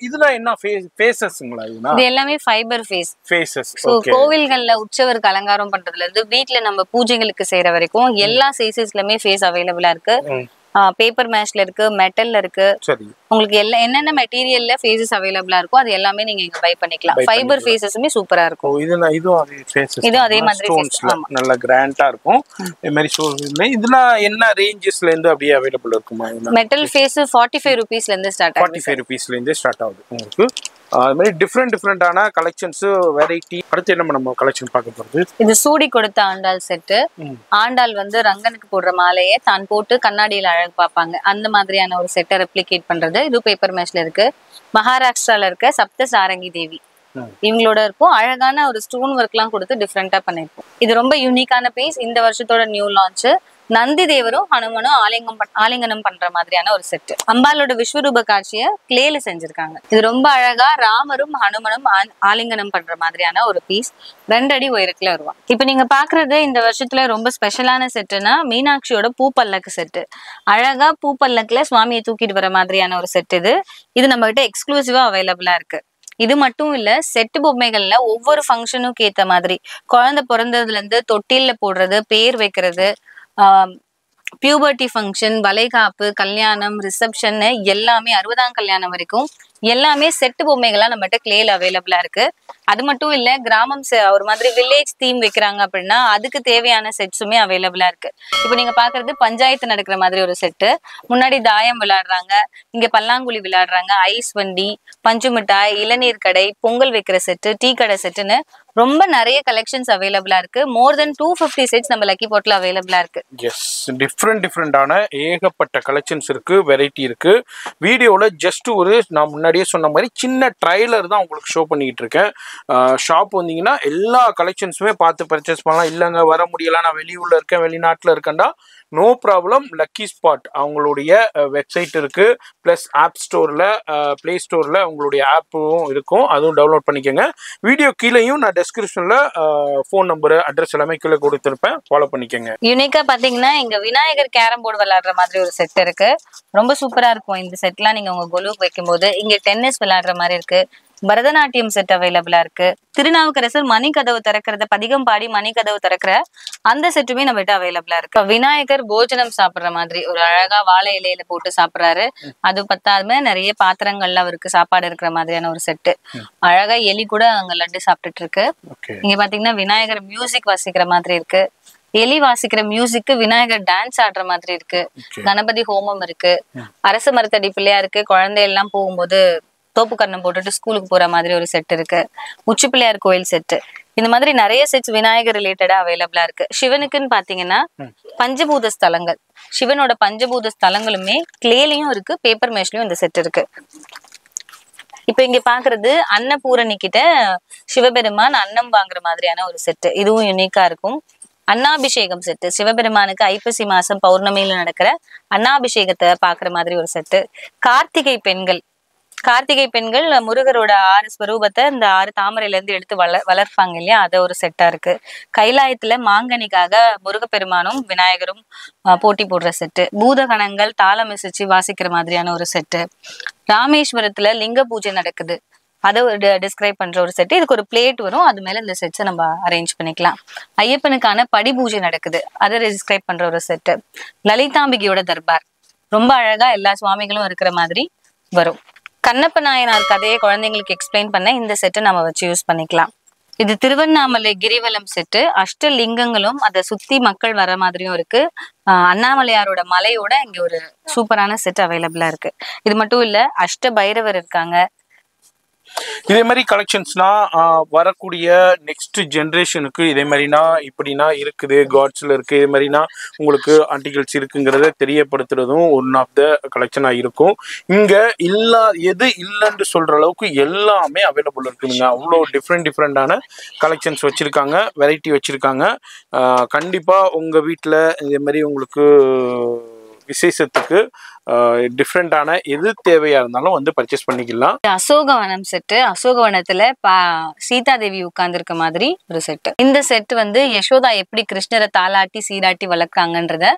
S1: இதெல்லாம் என்ன ஃபேஸஸ்ங்களா? இது எல்லாமே ஃபைபர் ஃபேஸஸ். கோவில்கள்ல உற்சவருக்கு அலங்காரம் பண்றதுல இருந்து வீட்ல நம்ம பூஜைகளுக்கு செய்யற வரைக்கும் எல்லா சைசஸ்லயுமே ஃபேஸ் அவைலபிளா இருக்கு. பேப்பர் மேஷ்ல இருக்கு, மெட்டல்ல இருக்கு. உங்களுக்கு என்னென்ன மெட்டீரியல்ல ஃபேஸஸ் அவைலபிளா இருக்கோ அது எல்லாமே நீங்க இங்க பை பண்ணிக்கலாம். ஃபைபர் ஃபேஸஸுமே சூப்பரா இருக்கும். இதுவும் அதே மாதிரி
S2: நல்ல கிராண்டா இருக்கும். இந்த மாதிரி ஷோஸ்ல இதெல்லாம் என்ன ரேஞ்சஸ்ல இருந்து அப்படியே அவைலபிள் இருக்குமா?
S1: மெட்டல் ஃபேஸ் 45 rupeesல இருந்து ஸ்டார்ட் ஆகுது.
S2: 45 rupeesல இருந்து ஸ்டார்ட் ஆகுது உங்களுக்கு. அது மாதிரி டிஃப்ரெண்டான கலெக்ஷன்ஸ், வெரைட்டி. அடுத்து என்ன நம்ம கலெக்ஷன் பார்க்க போறது?
S1: இது சூடி கொடுத்த ஆண்டாள் செட்டு. ஆண்டாள் வந்து ரங்கனுக்கு போடுற மாலையை தான் போட்டு கண்ணாடியில அழகு பார்ப்பாங்க, அந்த மாதிரியான ஒரு செட்டை ரெப்ளிகேட் பண்றது. இது பேப்பர் மேஷ்ல இருக்கு. மகாராஷ்டிரால இருக்க சப்த சாரங்கி தேவி இவங்களோட இருக்கும். அழகான ஒரு ஸ்டோன் ஒர்க் எல்லாம் கொடுத்து டிஃப்ரெண்டா பண்ணிருப்போம். இது ரொம்ப யூனிக்கான பீஸ். இந்த வருஷத்தோட நியூ லான்ச். நந்தி தேவரும் ஹனுமனும் ஆலிங்கனம் பண்ற மாதிரியான ஒரு செட். அம்பாலோட விஸ்வரூப காட்சிய கிளேல செஞ்சிருக்காங்க. இது ரொம்ப அழகா ராமரும் ஹனுமனும் ஆலிங்கனம் பண்ற மாதிரியான ஒரு பீஸ். 2 அடி உயரத்துல வருவாங்க. இப்ப நீங்க பாக்குறது இந்த வருஷத்துல ரொம்ப ஸ்பெஷலான செட்டுனா மீனாட்சியோட பூப்பல்லக்கு செட்டு. அழகா பூப்பல்லக்குல சுவாமியை தூக்கிட்டு வர மாதிரியான ஒரு செட். இது நம்ம கிட்ட எக்ஸ்க்ளூசிவா அவைலபிளா இருக்கு. இது மட்டும் இல்ல, செட்டு பொம்மைகள்ல ஒவ்வொரு ஃபங்க்ஷனுக்கு ஏத்த மாதிரி குழந்தை பிறந்ததுல இருந்து தொட்டில்ல போடுறது, பேர் வைக்கிறது, பியூபர்ட்டி ஃபங்க்ஷன், வளைகாப்பு, கல்யாணம், ரிசப்ஷன் எல்லாமே 60ஆம் கல்யாணம் வரைக்கும் எல்லாமே செட்டு பொம்மைகளா நம்மகிட்ட கிளேல அவைலபிளா இருக்கு. அது மட்டும் இல்ல, கிராமம் ஒரு மாதிரி வில்லேஜ் தீம் வைக்கிறாங்க அப்படின்னா அதுக்கு தேவையான செட்ஸுமே அவைலபிளா இருக்கு. இப்போ நீங்க பாக்குறது பஞ்சாயத்து நடக்கிற மாதிரி ஒரு செட்டு. முன்னாடி தாயம் விளையாடுறாங்க, இங்க பல்லாங்குழி விளையாடுறாங்க, ஐஸ் வண்டி, பஞ்சு மிட்டாய், இளநீர் கடை, பொங்கல் வைக்கிற செட்டு, டீ கடை செட்டுன்னு ரொம்ப நிறைய கலெக்ஷன்ஸ் அவைலபிளா இருக்கு. மோர் தென் 250 செட்ஸ் நம்ம லக்கி போட்ல அவைலபிளா இருக்கு.
S2: எஸ், டிஃப்ரெண்டான ஏகப்பட்ட கலெக்ஷன்ஸ் இருக்கு, வெரைட்டி இருக்கு. வீடியோல ஜஸ்ட் ஒரு நான் முன்னாடியே சொன்ன மாதிரி சின்ன ட்ரைலர் தான் உங்களுக்கு ஷோ பண்ணிட்டு இருக்கேன். ஷாப் வந்தீங்கன்னா எல்லா கலெக்ஷன்ஸுமே பார்த்து பர்ச்சேஸ் பண்ணலாம். இல்லைங்க வர முடியல, நான் வெளியூர்ல இருக்கேன், வெளிநாட்டுல இருக்கேன்டா, நோ ப்ராப்ளம். லக்கி ஸ்பாட் அவங்களுடைய வெப்சைட் இருக்கு, பிளஸ் ஆப் ஸ்டோர்ல, பிளே ஸ்டோர்ல அவங்களுடைய ஆப்பும் இருக்கும், அதுவும் டவுன்லோட் பண்ணிக்கோங்க. வீடியோ கீழேயும் நான் டெஸ்கிரிப்ஷன்ல ஃபோன் நம்பர், அட்ரஸ் எல்லாமே கீழே கொடுத்துருப்பேன், ஃபாலோ பண்ணிக்கோங்க.
S1: யூனிக்கா பாத்தீங்கன்னா இங்க விநாயகர் கேரம் போர்டு விளையாடுற மாதிரி ஒரு செட் இருக்கு. ரொம்ப சூப்பரா இருக்கும் இந்த செட்லாம். நீங்க உங்க கொலுக்கு வைக்கும் போது இங்க டென்னிஸ் விளையாடுற மாதிரி இருக்கு. பரதநாட்டியம் செட் அவைலபிளா இருக்கு. திருநாவுக்கரசர் மணி கதவு திறக்கிறத பதிகம் பாடி மணி கதவு திறக்கிற அந்த செட்டுமே நம்மகிட்ட அவைலபிளா இருக்கு. விநாயகர் போஜனம் சாப்பிடுற மாதிரி ஒரு அழகா வாழை இலையில போட்டு சாப்பிடுறாரு. அது பத்தாதுமே நிறைய பாத்திரங்கள்ல அவருக்கு சாப்பாடு இருக்கிற மாதிரியான ஒரு செட்டு. அழகா எலி கூட அங்க லட்டு சாப்பிட்டுட்டு இருக்கு. இங்க பாத்தீங்கன்னா விநாயகர் மியூசிக் வாசிக்கிற மாதிரி இருக்கு. எலி வாசிக்கிற மியூசிக்கு விநாயகர் டான்ஸ் ஆடுற மாதிரி இருக்கு. கணபதி ஹோமம் இருக்கு. அரசு மரத்தடி பிள்ளையா இருக்கு. குழந்தை எல்லாம் போகும்போது தோப்பு கரணம் போட்டுட்டு ஸ்கூலுக்கு போற மாதிரி ஒரு செட் இருக்கு. உச்சி பிள்ளையார் கோயில் செட்டு. இந்த மாதிரி நிறைய செட்ஸ் விநாயகர் ரிலேட்டடா அவைலபிளா இருக்கு. சிவனுக்குன்னு பாத்தீங்கன்னா பஞ்சபூத ஸ்தலங்கள், சிவனோட பஞ்சபூத ஸ்தலங்களுமே கிளேலயும் இருக்கு, பேப்பர் மேஷ்லயும் இந்த செட் இருக்கு. இப்ப இங்க பாக்குறது அன்னபூரணி கிட்ட சிவபெருமான் அன்னம் வாங்குற மாதிரியான ஒரு செட்டு. இதுவும் யூனிக்கா இருக்கும். அன்னாபிஷேகம் செட்டு, சிவபெருமானுக்கு ஐப்பசி மாசம் பௌர்ணமியில நடக்கிற அன்னாபிஷேகத்தை பாக்குற மாதிரி ஒரு செட்டு. கார்த்திகை பெண்கள் முருகரோட 6 ஸ்வரூபத்தை இந்த 6 தாமரையில இருந்து எடுத்து வளர்ப்பாங்க இல்லையா, அத ஒரு செட்டா இருக்கு. கைலாயத்துல மாங்கனிக்காக முருகப்பெருமானும் விநாயகரும் போட்டி போடுற செட்டு. பூதகணங்கள் தாளம் இசைச்சு வாசிக்கிற மாதிரியான ஒரு செட்டு. ராமேஸ்வரத்துல லிங்க பூஜை நடக்குது, அதை டிஸ்கிரைப் பண்ற ஒரு செட்டு. இதுக்கு ஒரு பிளேட் வரும், அது மேல இந்த செட்ஸை நம்ம அரேஞ்ச் பண்ணிக்கலாம். ஐயப்பனுக்கான படி பூஜை நடக்குது, அதை டிஸ்கிரைப் பண்ற ஒரு செட்டு. லலிதாம்பிகையோட தர்பார் ரொம்ப அழகா எல்லா சுவாமிகளும் இருக்கிற மாதிரி வரும். கண்ணப்ப நாயனார் கதையை குழந்தைங்களுக்கு எக்ஸ்பிளைன் பண்ண இந்த செட்டை நம்ம வச்சு யூஸ் பண்ணிக்கலாம். இது திருவண்ணாமலை கிரிவலம் செட்டு. அஷ்டலிங்கங்களும் அதை சுத்தி மக்கள் வர மாதிரியும் இருக்கு. அண்ணாமலையாரோட மலையோட இங்க ஒரு சூப்பரான செட் அவைலபிளா இருக்கு. இது மட்டும் இல்ல, அஷ்ட பைரவர் இருக்காங்க.
S2: இதே மாதிரி கலெக்ஷன்ஸ்னா வரக்கூடிய நெக்ஸ்ட் ஜென்ரேஷனுக்கு இதே மாதிரினா இப்படின்னா இருக்குது, காட்ஸ்ல இருக்கு, இதே மாதிரினா உங்களுக்கு ஆர்டிகல்ஸ் இருக்குங்கிறத தெரியப்படுத்துறதும் ஒன் ஆஃப் த கலெக்ஷனா இருக்கும். இங்க எது இல்லைன்னு சொல்ற அளவுக்கு எல்லாமே அவைலபிள் இருக்குதுங்க. அவ்வளோ டிஃப்ரெண்டான கலெக்ஷன்ஸ் வச்சிருக்காங்க, வெரைட்டி வச்சிருக்காங்க. கண்டிப்பா உங்க வீட்டில் இதே மாதிரி உங்களுக்கு விசேஷத்துக்கு டிஃப்ரெண்டான எது தேவையா இருந்தாலும் வந்து பர்ச்சேஸ் பண்ணிக்கலாம்.
S1: அசோகவனம் செட்டு. அசோகவனத்துல சீதாதேவி உட்கார்ந்து இருக்க மாதிரி ஒரு செட்டு. இந்த செட் வந்து யசோதா எப்படி கிருஷ்ணரை தாளாட்டி சீராட்டி வளர்க்காங்கன்றத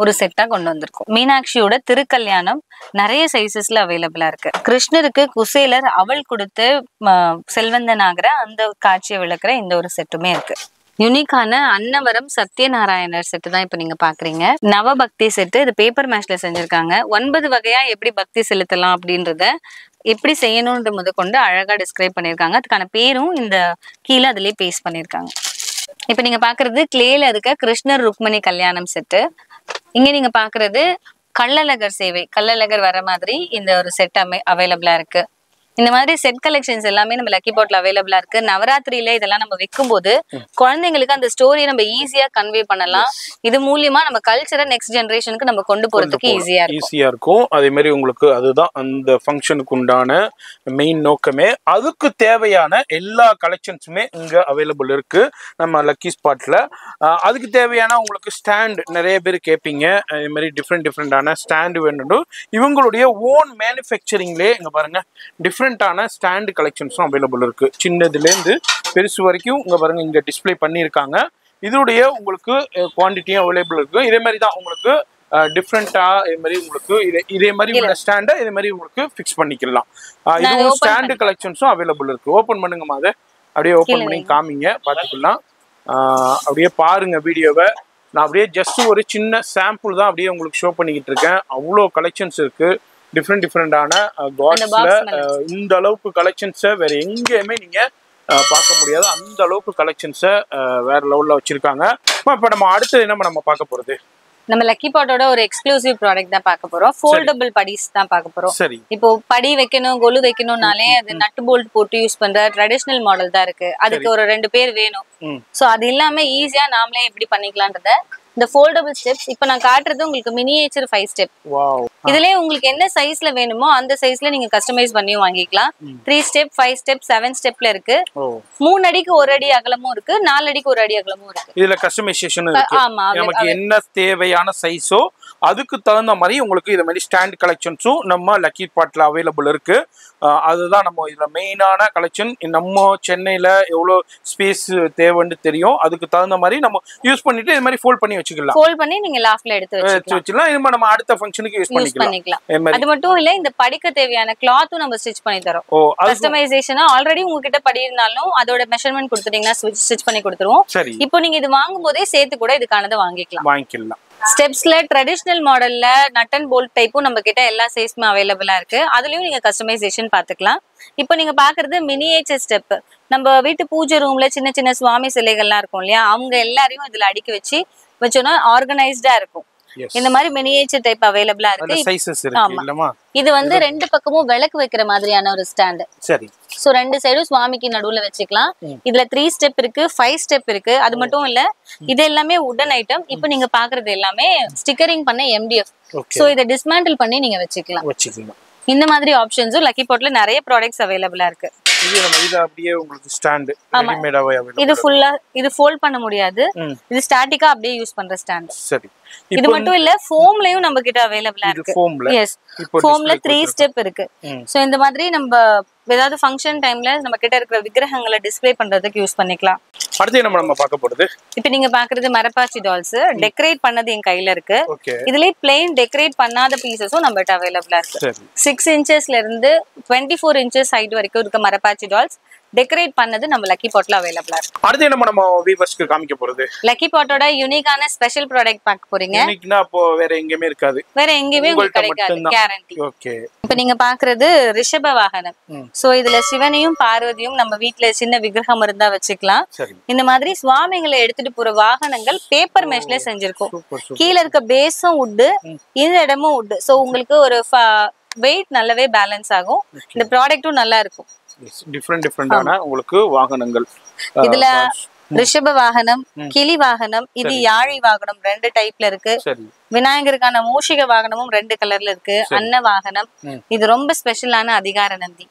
S1: ஒரு செட்டா கொண்டு வந்திருக்கும். மீனாட்சியோட திருக்கல்யாணம் நிறைய சைசஸ்ல அவைலபிளா இருக்கு. கிருஷ்ணருக்கு குசேலர் அவள் கொடுத்து செல்வந்தனாகிற அந்த காட்சியை விளக்குற இந்த ஒரு செட்டுமே இருக்கு. யூனிக்கான அன்னவரம் சத்யநாராயணர் செட்டு தான் இப்ப நீங்க பாக்குறீங்க. நவபக்தி செட்டு. இது பேப்பர் மேஷ்ல செஞ்சிருக்காங்க. 9 வகையா எப்படி பக்தி செலுத்தலாம் அப்படின்றத எப்படி செய்யணும்ன்ற முதற்கொண்டு அழகா டிஸ்கிரைப் பண்ணிருக்காங்க. அதுக்கான பேரும் இந்த கீழே அதுலயே பேஸ்ட் பண்ணிருக்காங்க. இப்ப நீங்க பாக்குறது கிளேல இருக்க கிருஷ்ணர் ருக்மணி கல்யாணம் செட்டு. இங்க நீங்க பாக்குறது கள்ளழகர் சேவை, கள்ளழகர் வர மாதிரி இந்த ஒரு செட் அவைலபிளா இருக்கு. இந்த மாதிரி செட் கலெக்ஷன்ஸ் எல்லாமே நம்ம லக்கி பாட்ல அவைலபிளா இருக்கு. நவராத்திரியில இதெல்லாம் நம்ம வைக்கும் போது குழந்தைங்களுக்கு அந்த ஸ்டோரியை நம்ம ஈஸியா கன்வே பண்ணலாம். இது மூலியமா நம்ம கல்ச்சரை நெக்ஸ்ட் ஜெனரேஷனுக்கு நம்ம கொண்டு போறதுக்கு ஈஸியா
S2: இருக்கும். அதே மாதிரி உங்களுக்கு அதுதான் அந்த ஃபங்க்ஷனுக்கு உண்டான மெயின் நோக்கமே. அதுக்கு தேவையான எல்லா கலெக்ஷன்ஸுமே இங்க அவைலபிள் இருக்கு நம்ம லக்கி ஸ்பாட்ல. அதுக்கு தேவையான உங்களுக்கு ஸ்டாண்ட் நிறைய பேர் கேட்பீங்க. அதே மாதிரி டிஃப்ரெண்டான ஸ்டாண்டு வேணும். இவங்களுடைய ஓன் மேனுஃபேக்சரிங்லேயே இங்க பாருங்க டிஃப்ரெண்டான ஸ்டாண்டு கலெக்ஷன்ஸும் அவைலபிள் இருக்கு. சின்னதுலேருந்து பெருசு வரைக்கும் இங்க பாருங்க இங்க டிஸ்பிளே பண்ணியிருக்காங்க. இதோடைய உங்களுக்கு குவான்டிட்டியும் அவைலபிள் இருக்கு. இதே மாதிரி தான் உங்களுக்கு டிஃப்ரெண்டா இதே மாதிரி உங்களுக்கு இதே மாதிரி உள்ள ஸ்டாண்டை இதே மாதிரி உங்களுக்கு ஃபிக்ஸ் பண்ணிக்கலாம். இதுவும் ஸ்டாண்டு கலெக்ஷன்ஸும் அவைலபிள் இருக்கு. ஓப்பன் பண்ணுங்கம்மா, அதை அப்படியே ஓப்பன் பண்ணி காமிங்க, பார்த்துக்கலாம். அப்படியே பாருங்க வீடியோவை. நான் அப்படியே ஜஸ்ட் ஒரு சின்ன சாம்பிள் தான் அப்படியே உங்களுக்கு ஷோ பண்ணிக்கிட்டு இருக்கேன். அவ்வளோ கலெக்ஷன்ஸ் இருக்கு. டிஃப்ரெண்டான காட்ஸ்ல இந்த அளவுக்கு கலெக்ஷன்ஸை வேற எங்கேயுமே நீங்க பார்க்க முடியாது. அந்த அளவுக்கு கலெக்ஷன்ஸை வேற லெவல்ல வச்சிருக்காங்க. இப்ப நம்ம அடுத்து என்ன நம்ம பார்க்க போறது,
S1: நம்ம லக்கி பாட்டோட ஒரு எக்ஸ்க்ளூசிவ் ப்ராடக்ட் தான் பார்க்க போறோம். ஃபோல்டபிள் படிஸ் தான் பார்க்க போறோம். இப்போ படி வைக்கணும், கொலு வைக்கணும்னாலே அது நட் போல்ட் போட்டு யூஸ் பண்ற ட்ரெடிஷனல் மாடல் தான் இருக்கு. அதுக்கு ஒரு 2 பேர் வேணும். சோ அது இல்லாம ஈஸியா நாமளே எப்படி பண்ணிக்கலாம்ன்றத இந்த ஃபோல்டபிள் ஸ்டெப்ஸ் இப்ப நான் காட்டுறது உங்களுக்கு மினியேச்சர் 5 ஸ்டெப். இதுலயே உங்களுக்கு என்ன சைஸ்ல வேணுமோ அந்த சைஸ்ல நீங்க கஸ்டமைஸ் பண்ணியும் வாங்கிக்கலாம். 3 ஸ்டெப், 5 ஸ்டெப், 7 ஸ்டெப்ல இருக்கு. 3 அடிக்கு 1 அடி அகலமும் இருக்கு, 4 அடிக்கு 1 அடி அகலமும் இருக்கு.
S2: இதுல கஸ்டமைசேஷன் இருக்கு. நமக்கு என்ன தேவையான சைஸோ அதுக்கு தகுந்த மாதிரி உங்களுக்கு இது மாதிரி ஸ்டாண்ட் கலெக்ஷன்ஸும் நம்ம லக்கி பாட்ல அவைலபிள் இருக்கு. அதுதான் நம்ம இதுல மெயினான கலெக்ஷன். நம்ம சென்னையில எவ்வளவு ஸ்பேஸ் தேவைன்னு தெரியும், அதுக்கு தகுந்த மாதிரி நம்ம யூஸ் பண்ணிட்டு இது மாதிரி ஃபோல்ட் பண்ணி வச்சுக்கலாம்.
S1: ஃபோல்ட் பண்ணி நீங்க லாஃப்ட்ல எடுத்து
S2: வச்சுக்கலாம். இது நம்ம அடுத்த ஃபங்க்ஷனுக்கு யூஸ் பண்ணிக்கலாம்.
S1: அது மட்டும் இல்ல, இந்த படிக்க தேவையான கிளாத்தும் நம்ம ஸ்டிச் பண்ணி தரோம். கஸ்டமைசேஷனா ஆல்ரெடி உங்ககிட்ட படி இருந்தாலும் அதோட மெஷர்மெண்ட் கொடுத்துட்டீங்கன்னா ஸ்டிச் பண்ணி கொடுத்துருவோம். இப்போ நீங்க இது வாங்கும் போதே சேர்த்து கூட இதுக்கானதை வாங்கிக்கலாம். ஸ்டெப்ஸ்ல ட்ரெடிஷனல் மாடல்ல நட் அண்ட் போல்ட் டைப்பும் நம்ம கிட்ட எல்லா சைஸ்மே அவைலபிளா இருக்கு. அதுலயும் நீங்க கஸ்டமைசேஷன் பாத்துக்கலாம். இப்போ நீங்க பாக்குறது மினியேச்சர் ஸ்டெப். நம்ம வீட்டு பூஜை ரூம்ல சின்ன சின்ன சுவாமி சிலைகள்லாம் இருக்கும் இல்லையா, அவங்க எல்லாரையும் இதுல அடுக்கி வச்சோம்னா ஆர்கனைஸ்டா இருக்கும். இந்த மாதிரி மினியேச்சர் டைப் அவைலபிளா இருக்கு. இது வந்து ரெண்டு பக்கமும் விளக்கு வைக்கிற மாதிரியான ஒரு ஸ்டாண்ட். சரி. சோ ரெண்டு சைடும் சுவாமிக்கு நடுவுல வச்சுக்கலாம். இதுல 3 ஸ்டெப் இருக்கு, 5 ஸ்டெப் இருக்கு. அது மட்டும் இல்ல, இது எல்லாமே வுடன் ஐட்டம். இப்போ நீங்க பாக்குறது எல்லாமே ஸ்டிக்கரிங் பண்ண MDF. சோ இத டிஸ்மேண்டில் பண்ணி நீங்க வச்சுக்கலாம். இந்த மாதிரி ஆப்ஷன்ஸும் லக்கி பாட்ல நிறைய ப்ராடக்ட்ஸ் அவைலபிளா இருக்கு.
S2: இது அப்படியே உங்களுக்கு ஸ்டாண்ட் ரெடிமேடாவே அவைலபிள்.
S1: இது ஃபுல்லா இது ஃபோல்ட் பண்ண முடியாது. இது ஸ்டாட்டிக்கா அப்படியே யூஸ் பண்ற ஸ்டாண்ட். சரி. இது மட்டும் இல்ல, ஃபோம்லயும் நம்ம கிட்ட அவைலபிளா இருக்கு. எஸ், ஃபோம்ல 3 ஸ்டெப் இருக்கு. சோ இந்த மாதிரி நம்ம ஏதாவது ஃபங்க்ஷன் டைம்ல நம்ம கிட்ட இருக்கிற விக்கிரகங்களை டிஸ்ப்ளே பண்றதுக்கு யூஸ் பண்ணிக்கலாம்.
S2: அடுத்து நம்ம பார்க்க போறது,
S1: இப்போ நீங்க பாக்குறது மரப்பாச்சி டால்ஸ். டெக்கரேட் பண்ணது என் கையில இருக்கு. இதுலயே பிளெயின் டெக்கரேட் பண்ணாத பீசஸும் நம்ம கிட்ட அவைலபிளா இருக்கு. 6 இன்ச்சஸ்ல இருந்து 24 இன்ச்சஸ் ஹைட் வரைக்கும் இருக்க மரப்பாச்சி டால்ஸ் டெக்கரேட் பண்ணது நம்ம லக்கி பாட்ல அவைலபிளா இருக்கு.
S2: அடுத்து நம்ம வீவர்ஸ்க்கு காமிக்க போறது,
S1: லக்கி பாட்டோட யூனிக்கான ஸ்பெஷல் ப்ராடக்ட் பார்க்க போறீங்க.
S2: யூனிக்னா அப்போ வேற எங்கேயுமே இருக்காது.
S1: வேற எங்கேயுமே உங்களுக்கு கிடைக்காது, கேரண்டி. ஓகே. இப்போ நீங்க பாக்குறது ரிஷப வாகனம். சோ இதுல சிவனையும் பார்வதியும் நம்ம வீட்ல சின்ன விக்கிரகம் இருந்தா வச்சுக்கலாம். இந்த மாதிரி சுவாமிகளை எடுத்துட்டு போற வாகனங்கள் பேப்பர் மேஷ்ல செஞ்சிருக்கோம். கீழ இருக்க பேஸும் வுட், இந்த இடமும் வுட். சோ உங்களுக்கு ஒரு வெயிட் நல்லாவே பேலன்ஸ் ஆகும். இந்த ப்ராடக்ட்டும் நல்லா இருக்கும்.
S2: டிஃபரெண்டான உங்களுக்கு வாகனங்கள்
S1: இதுல ரிஷப வாகனம், கிளி வாகனம், இது யாழி வாகனம் 2 டைப்ல இருக்கு. விநாயகருக்கான மூஷிக வாகனமும் 2 கலர்ல இருக்கு. அன்ன வாகனம், இது ரொம்ப ஸ்பெஷலான அதிகார நந்தி.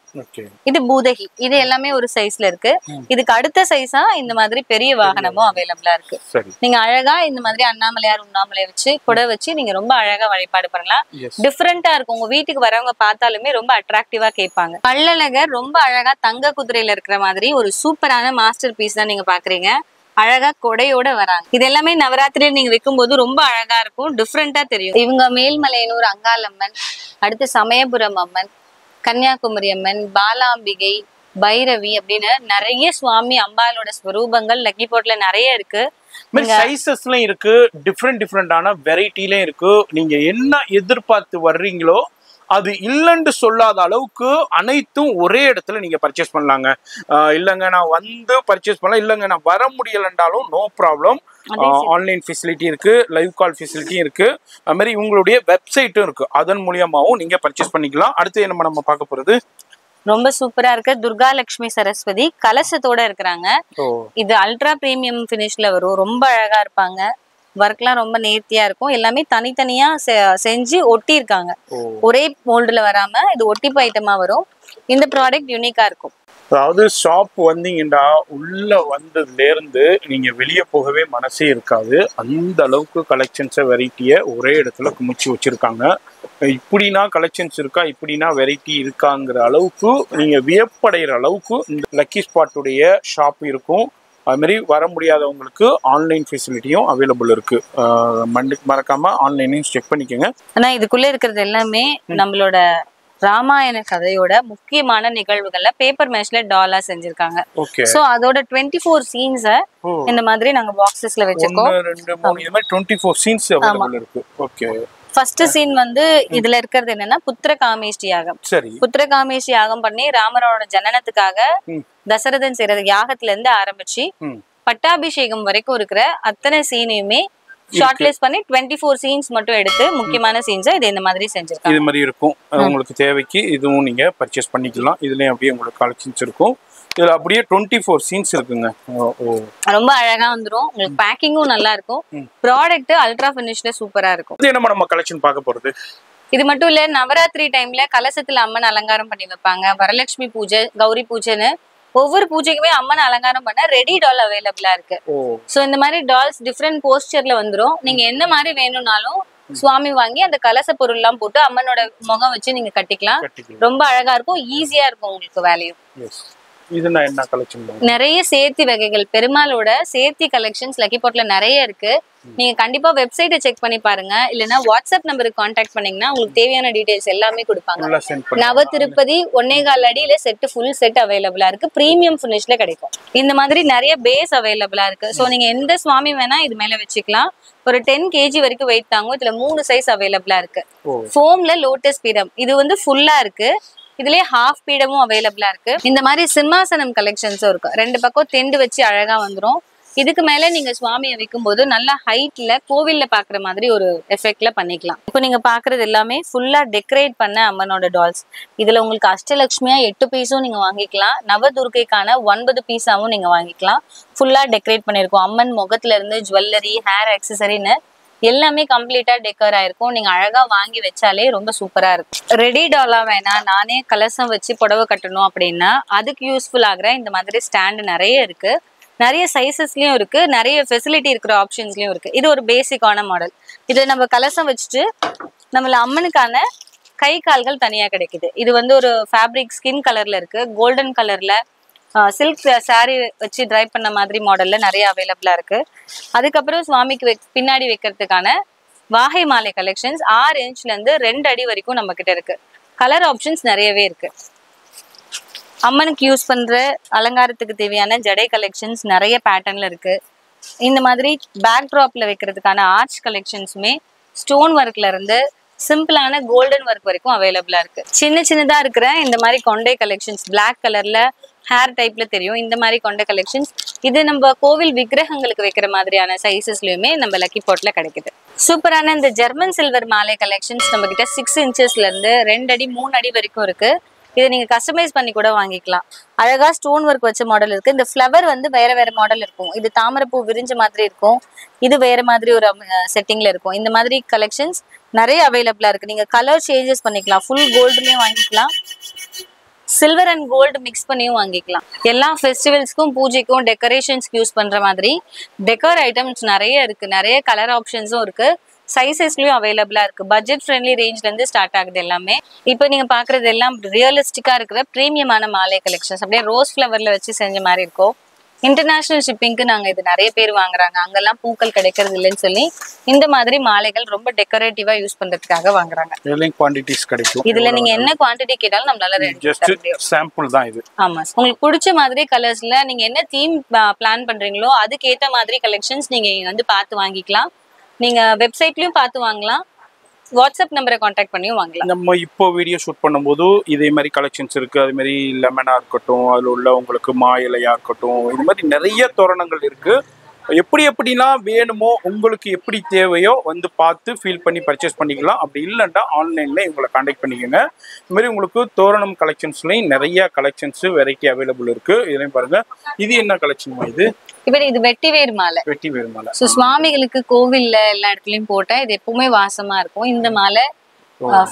S1: இது பூதகி. இது எல்லாமே ஒரு சைஸ்ல இருக்கு. இதுக்கு அடுத்த சைஸா இந்த மாதிரி பெரிய வாகனமும் அவைலபிளா இருக்கு. நீங்க அழகா இந்த மாதிரி அண்ணாமலையார் உண்ணாமலை வச்சு கொடை வச்சு நீங்க ரொம்ப அழகா வழிபாடு பண்ணலாம். டிஃபரெண்டா இருக்கும். உங்க வீட்டுக்கு வரவங்க பார்த்தாலுமே ரொம்ப அட்ராக்டிவா கேட்பாங்க. கள்ளழகர் ரொம்ப அழகா தங்க குதிரையில இருக்கிற மாதிரி ஒரு சூப்பரான மாஸ்டர் பீஸ் தான் நீங்க பாக்குறீங்க. அழகா கொடையோட வராங்க. இது எல்லாமே நவராத்திரியில நீங்க வைக்கும் போது ரொம்ப அழகா இருக்கும், டிஃப்ரெண்டா தெரியும். இவங்க மேல்மலையனூர் அங்காளம்மன், அடுத்து சமயபுரம் அம்மன், கன்னியாகுமரி அம்மன், பாலாம்பிகை, பைரவி அப்படின்னு நிறைய சுவாமி அம்பாலோட ஸ்வரூபங்கள் லக்கி பாட்ல நிறைய இருக்கு.
S2: சைஸஸ்லயும் இருக்கு, டிஃப்ரெண்டான வெரைட்டிலயும் இருக்கு. நீங்க என்ன எதிர்பார்த்து வர்றீங்களோ அது இல்லைன்னு சொல்லாத அளவுக்கு அனைத்தும் ஒரே இடத்துல நீங்க பர்ச்சேஸ் பண்ணலாங்க. இல்லைங்க நான் வந்து பர்ச்சேஸ் பண்ணலாம், இல்லைங்க நான் வர முடியலன்றாலும் நோ ப்ராப்ளம். ஆன்லைன் ஃபெசிலிட்டி இருக்கு, லைவ் கால் ஃபெசிலிட்டியும் இருக்கு. அது மாதிரி உங்களுடைய வெப்சைட்டும் இருக்கு, அதன் மூலியமாவும் நீங்க பர்ச்சேஸ் பண்ணிக்கலாம். அடுத்து நம்ம பார்க்க போறது
S1: ரொம்ப சூப்பரா இருக்கு. துர்கா லட்சுமி சரஸ்வதி கலசத்தோட இருக்கிறாங்க. இது அல்ட்ரா பிரீமியம் பினிஷ்ல வரும். ரொம்ப அழகா இருப்பாங்க. ஒர்க்லாம் ரொம்ப நேர்த்தியா இருக்கும். எல்லாமே தனித்தனியா செஞ்சு ஒட்டி இருக்காங்க. ஒரே மோல்டுல வராம இது ஒட்டிப்பு ஐட்டமா வரும். இந்த ப்ராடக்ட் யூனிக்கா இருக்கும்.
S2: அதாவது ஷாப் வந்தீங்கன்னா உள்ள வந்ததுல இருந்து நீங்க வெளியே போகவே மனசே இருக்காது. அந்த அளவுக்கு கலெக்ஷன்ஸை வெரைட்டியை ஒரே இடத்துல குமிச்சு வச்சிருக்காங்க. இப்படின்னா கலெக்ஷன்ஸ் இருக்கா, இப்படின்னா வெரைட்டி இருக்காங்கிற அளவுக்கு நீங்க வியப்படைகிற அளவுக்கு இந்த லக்கி ஸ்பாட்டுடைய ஷாப் இருக்கும். அது மாதிரி வர முடியாதவங்களுக்கு ஆன்லைன் ஃபெசிலிட்டியும் அவைலபிள் இருக்கு. மறக்காம ஆன்லைனையும் செக் பண்ணிக்கோங்க.
S1: ஆனா இதுக்குள்ள இருக்கிறது எல்லாமே நம்மளோட ராமாயண கதையோட முக்கியமான நிகழ்வுகள்ல பேப்பர் மேஷ்ல டாலா செஞ்சிருக்காங்க. சோ அதோட 24 சீன்ஸ இந்த மாதிரி நாங்க பாக்ஸஸ்ல வச்சிருக்கோம்.
S2: 1 2 3 இந்த மாதிரி 24 சீன்ஸ் அவைலபிள் இருக்கு. ஓகே.
S1: ஃபர்ஸ்ட் சீன் வந்து இதுல இருக்கிறது என்னன்னா புத்திர காமேஷ்டி யாகம். புத்திர காமேஷ்டி யாகம் பண்ணி ராமரோட ஜனனத்துக்காக தசரதன் செய்யற யாகத்துல இருந்து ஆரம்பிச்சு பட்டாபிஷேகம் வரைக்கும் இருக்கிற அத்தனை சீனையுமே ஷார்ட்லிஸ்ட் பண்ணி 24 சீன்ஸ் மட்டும் எடுத்து முக்கியமான சீன்ஸை இது இந்த மாதிரி செஞ்சிருக்காங்க.
S2: இது மாதிரி இருக்கும். உங்களுக்கு தேவைக்கு இதுவும் நீங்க பர்ச்சேஸ் பண்ணிக்கலாம். இதுலயும் அப்படியே உங்களுக்கு கலெக்ஷன்ஸ் இருக்கும். இதுல அப்படியே 24 சீன்ஸ் இருக்குங்க.
S1: ரொம்ப அழகா வந்துரும். உங்களுக்கு பேக்கிங்கும் நல்லா இருக்கும். ப்ராடக்ட் அல்ட்ரா ஃபினிஷ்ல சூப்பரா இருக்கும்.
S2: இது நம்ம கலெக்ஷன் பார்க்க போறது.
S1: இது மட்டும் இல்ல, நவராத்திரி டைம்ல கலசத்துல அம்மன் அலங்காரம் பண்ணி வைப்பாங்க. வரலட்சுமி பூஜை, கௌரி பூஜைன்னு ஒவ்வொரு பூஜைக்குமே அம்மன் அலங்காரம் பண்ண ரெடி டால் அவைலபிளா இருக்கு. சோ இந்த மாதிரி டால்ஸ் டிஃப்ரெண்ட் போஸ்டர்ல வந்துரும். நீங்க என்ன மாதிரி வேணும்னாலும் சுவாமி வாங்கி அந்த கலச பொருள் எல்லாம் போட்டு அம்மனோட முகம் வச்சு நீங்க கட்டிக்கலாம். ரொம்ப அழகா இருக்கும், ஈஸியா இருக்கும் உங்களுக்கு வேலையும்.
S2: இதுனா என்ன கலெக்ஷன்?
S1: நிறைய சேர்த்தி வகைகள், பெருமாளோட சேர்த்தி கலெக்ஷன்ஸ் லக்கி பாட்ல நிறைய இருக்கு. நீங்க கண்டிப்பா வெப்சைட்டை செக் பண்ணி பாருங்க, இல்லனா வாட்ஸ்அப் நம்பருக்கு கான்டாக்ட் பண்ணீங்கன்னா உங்களுக்கு தேவையான டீடைல்ஸ் எல்லாமே கொடுப்பாங்க. நவ திருப்பதி 1.25 அடியில செட் ஃபுல் செட் அவைலபிளா இருக்கு, பிரீமியம் ஃபினிஷ்ல கிடைக்கும். இந்த மாதிரி நிறைய பேஸ் அவைலபிளா இருக்கு. சோ நீங்க எந்த சுவாமி வேணா இது மேல வச்சுக்கலாம். ஒரு 10 kg வரைக்கும் வெயிட் தாங்கும். இதுல 3 சைஸ் அவைலபிளா இருக்கு. ஃபோம்ல லோட்டஸ் பீடம் இது வந்து ஃபுல்லா இருக்கு, இதுலயே ஹாஃப் பீடமும் அவைலபிளா இருக்கு. இந்த மாதிரி சிம்மாசனம் கலெக்ஷன்ஸும் இருக்கு, 2 பக்கம் தெண்டு வச்சு அழகா வந்துரும். இதுக்கு மேல நீங்க சுவாமியை வைக்கும் போது நல்லா ஹைட்ல கோவில்ல பாக்குற மாதிரி ஒரு எஃபெக்ட்ல பண்ணிக்கலாம். இப்போ நீங்க பாக்குறது எல்லாமே ஃபுல்லா டெக்கரேட் பண்ண அம்மனோட டால்ஸ். இதுல உங்களுக்கு அஷ்டலட்சுமியா 8 பீஸும் நீங்க வாங்கிக்கலாம், நவதுர்க்கைக்கான 9 பீஸாவும் நீங்க வாங்கிக்கலாம். ஃபுல்லா டெக்கரேட் பண்ணிருக்கோம். அம்மன் முகத்துல இருந்து ஜுவல்லரி, ஹேர் ஆக்சசரின்னு எல்லாமே கம்ப்ளீட்டா டெக்கர் ஆயிருக்கும். நீங்க அழகா வாங்கி வச்சாலே ரொம்ப சூப்பரா இருக்கும். ரெடி டாலா வேணா, நானே கலசம் வச்சு புடவை கட்டணும் அப்படின்னா அதுக்கு யூஸ்ஃபுல் ஆகுற இந்த மாதிரி ஸ்டாண்ட் நிறைய இருக்கு. நிறைய சைசஸ்லயும் இருக்கு, நிறைய ஃபெசிலிட்டி இருக்கிற ஆப்ஷன்ஸ்லயும் இருக்கு. இது ஒரு பேசிக்கான மாடல். இதுல நம்ம கலசம் வச்சுட்டு நம்மள அம்மனுக்கான கை கால்கள் தனியா கிடைக்குது. இது வந்து ஒரு ஃபேப்ரிக் ஸ்கின் கலர்ல இருக்கு, கோல்டன் கலர்ல சில்க் சாரி வச்சு ட்ரை பண்ண மாதிரி மாடல்ல நிறைய அவைலபிளா இருக்கு. அதுக்கப்புறம் சுவாமிக்கு பின்னாடி வைக்கிறதுக்கான வாகை மாலை கலெக்ஷன்ஸ் 6 இன்ச்ல இருந்து 2 அடி வரைக்கும் நம்ம கிட்ட இருக்கு. கலர் ஆப்ஷன்ஸ் நிறையவே இருக்கு. அம்மனுக்கு யூஸ் பண்ற அலங்காரத்துக்கு தேவையான ஜடை கலெக்ஷன்ஸ் நிறைய பேட்டர்ன்ல இருக்கு. இந்த மாதிரி பேக் ட்ராப்ல வைக்கிறதுக்கான ஆர்ச் கலெக்ஷன்ஸுமே ஸ்டோன் ஒர்க்ல இருந்து சிம்பிளான கோல்டன் ஒர்க் வரைக்கும் அவைலபிளா இருக்கு. சின்னதா இருக்கிற இந்த மாதிரி கொண்டை கலெக்ஷன்ஸ் பிளாக் கலர்ல ஹேர் டைப்ல தெரியும், இந்த மாதிரி கொண்ட கலெக்ஷன்ஸ் இது நம்ம கோவில் விக்கிரகங்களுக்கு வைக்கிற மாதிரியான சைசஸ்லயுமே நம்ம லக்கி பாட்ல கிடைக்குது. சூப்பரான இந்த ஜெர்மன் சில்வர் மாலை கலெக்ஷன்ஸ் நம்ம கிட்ட 6 இன்ச்சஸ்ல இருந்து 2 அடி 3 அடி வரைக்கும் இருக்கு. இதை நீங்க கஸ்டமைஸ் பண்ணி கூட வாங்கிக்கலாம். அழகா ஸ்டோன் ஒர்க் வச்ச மாடல் இருக்கு. இந்த ஃப்ளவர் வந்து வேற வேற மாடல் இருக்கும். இது தாமரைப்பூ விரிஞ்ச மாதிரி இருக்கும், இது வேற மாதிரி ஒரு செட்டிங்ல இருக்கும். இந்த மாதிரி கலெக்ஷன்ஸ் நிறைய அவைலபிளா இருக்கு. நீங்க கலர் சேஞ்சஸ் பண்ணிக்கலாம், ஃபுல் கோல்டுலயும் வாங்கிக்கலாம், சில்வர் அண்ட் கோல்டு மிக்ஸ் பண்ணியும் வாங்கிக்கலாம். எல்லா ஃபெஸ்டிவல்ஸ்க்கும் பூஜைக்கும் டெக்கரேஷன்ஸ்க்கு யூஸ் பண்ற மாதிரி டெக்கர் ஐட்டம்ஸ் நிறைய இருக்கு. நிறைய கலர் ஆப்ஷன்ஸும் இருக்கு, சைசஸ்லயும் அவைலபிளா இருக்கு. பட்ஜெட் ஃப்ரெண்ட்லி ரேஞ்ச்ல இருந்து ஸ்டார்ட் ஆகுது எல்லாமே. இப்போ நீங்க பாக்குறது எல்லாம் ரியலிஸ்டிக்கா இருக்கிற பிரீமியமான மாலை கலெக்ஷன்ஸ். அப்படியே ரோஸ் ஃபிளவர்ல வச்சு செஞ்ச மாதிரி இருக்கும். இன்டர்நேஷனல் ஷிப்பிங்க்கு நாங்க இது நிறைய பேர் வாங்குறாங்க, அங்கெல்லாம் பூக்கள் கிடைக்கிறது இல்லைன்னு சொல்லி இந்த மாதிரி மாலைகள் ரொம்ப டெக்கரேட்டிவா யூஸ் பண்றதுக்காக வாங்குறாங்க. இதுல நீங்க என்ன குவாண்டிட்டி கேட்டாலும் நம்மளால
S2: சாம்பிள் தான் இது.
S1: ஆமா, உங்களுக்கு பிடிச்ச மாதிரி கலர்ஸ்ல நீங்க என்ன தீம் பிளான் பண்றீங்களோ அதுக்கு ஏத்த மாதிரி கலெக்ஷன்ஸ் நீங்க வந்து பார்த்து வாங்கிக்கலாம். நீங்க வெப்சைட்லயும் பார்த்து வாங்கலாம், வாட்ஸ்அப் நம்பரை கான்டாக்ட் பண்ணியும் வாங்கலாம்.
S2: நம்ம இப்போ வீடியோ ஷூட் பண்ணும்போது இதே மாதிரி கலெக்ஷன்ஸ் இருக்கு. அது மாதிரி லெமனா இருக்கட்டும், அதுல உள்ள உங்களுக்கு மா இலையா இருக்கட்டும், இது மாதிரி நிறைய தோரணங்கள் இருக்கு. எப்படிலாம் வேணுமோ உங்களுக்கு எப்படி தேவையோ வந்து பார்த்து ஃபீல் பண்ணி பர்ச்சேஸ் பண்ணிக்கலாம். அப்படி இல்லைன்னா ஆன்லைன்ல இவங்களை கான்டாக்ட் பண்ணிக்கோங்க. இது மாதிரி உங்களுக்கு தோரணம் கலெக்ஷன்ஸ்லையும் நிறைய கலெக்ஷன்ஸ் வெரைட்டி அவைலபிள் இருக்கு. இதுலையும் பாருங்க, இது என்ன கலெக்ஷன்?
S1: இது வெட்டிவேர் மாலை.
S2: வெட்டிவேர் மாலை
S1: சுவாமிகளுக்கு கோவில்ல எல்லா இடத்துலயும் போட்டா இது எப்பவுமே வாசமா இருக்கும். இந்த மாலை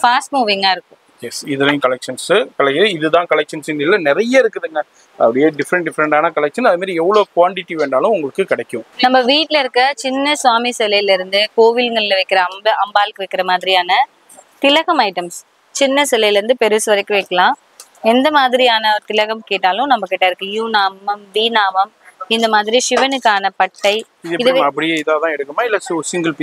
S1: ஃபாஸ்ட் மூவிங்கா இருக்கும்.
S2: எஸ், இதுலயும் கலெக்ஷன்ஸ் இதுதான் கலெக்ஷன்ஸ் இல்ல, நிறைய இருக்குதுங்க. அப்படியே டிஃப்ரெண்டான கலெக்ஷன். அது மாதிரி எவ்வளவு குவாண்டிட்டி வேண்டாலும் உங்களுக்கு கிடைக்கும்.
S1: நம்ம வீட்டுல இருக்க சின்ன சுவாமி சிலையில இருந்து கோவில்கள்ல வைக்கிற அம்பாளுக்கு வைக்கிற மாதிரியான திலகம் ஐட்டம்ஸ், சின்ன சிலையில இருந்து பெருசு வரைக்கும் வைக்கலாம். எந்த மாதிரியான திலகம் கேட்டாலும் நம்ம கிட்ட இருக்கு. யூ நாமம், வி நாமம், இந்த மாதிரி சிவனுக்கான பட்டை.
S2: இது அப்படியே இதான் எடுக்குமா இல்ல சிங்கிள்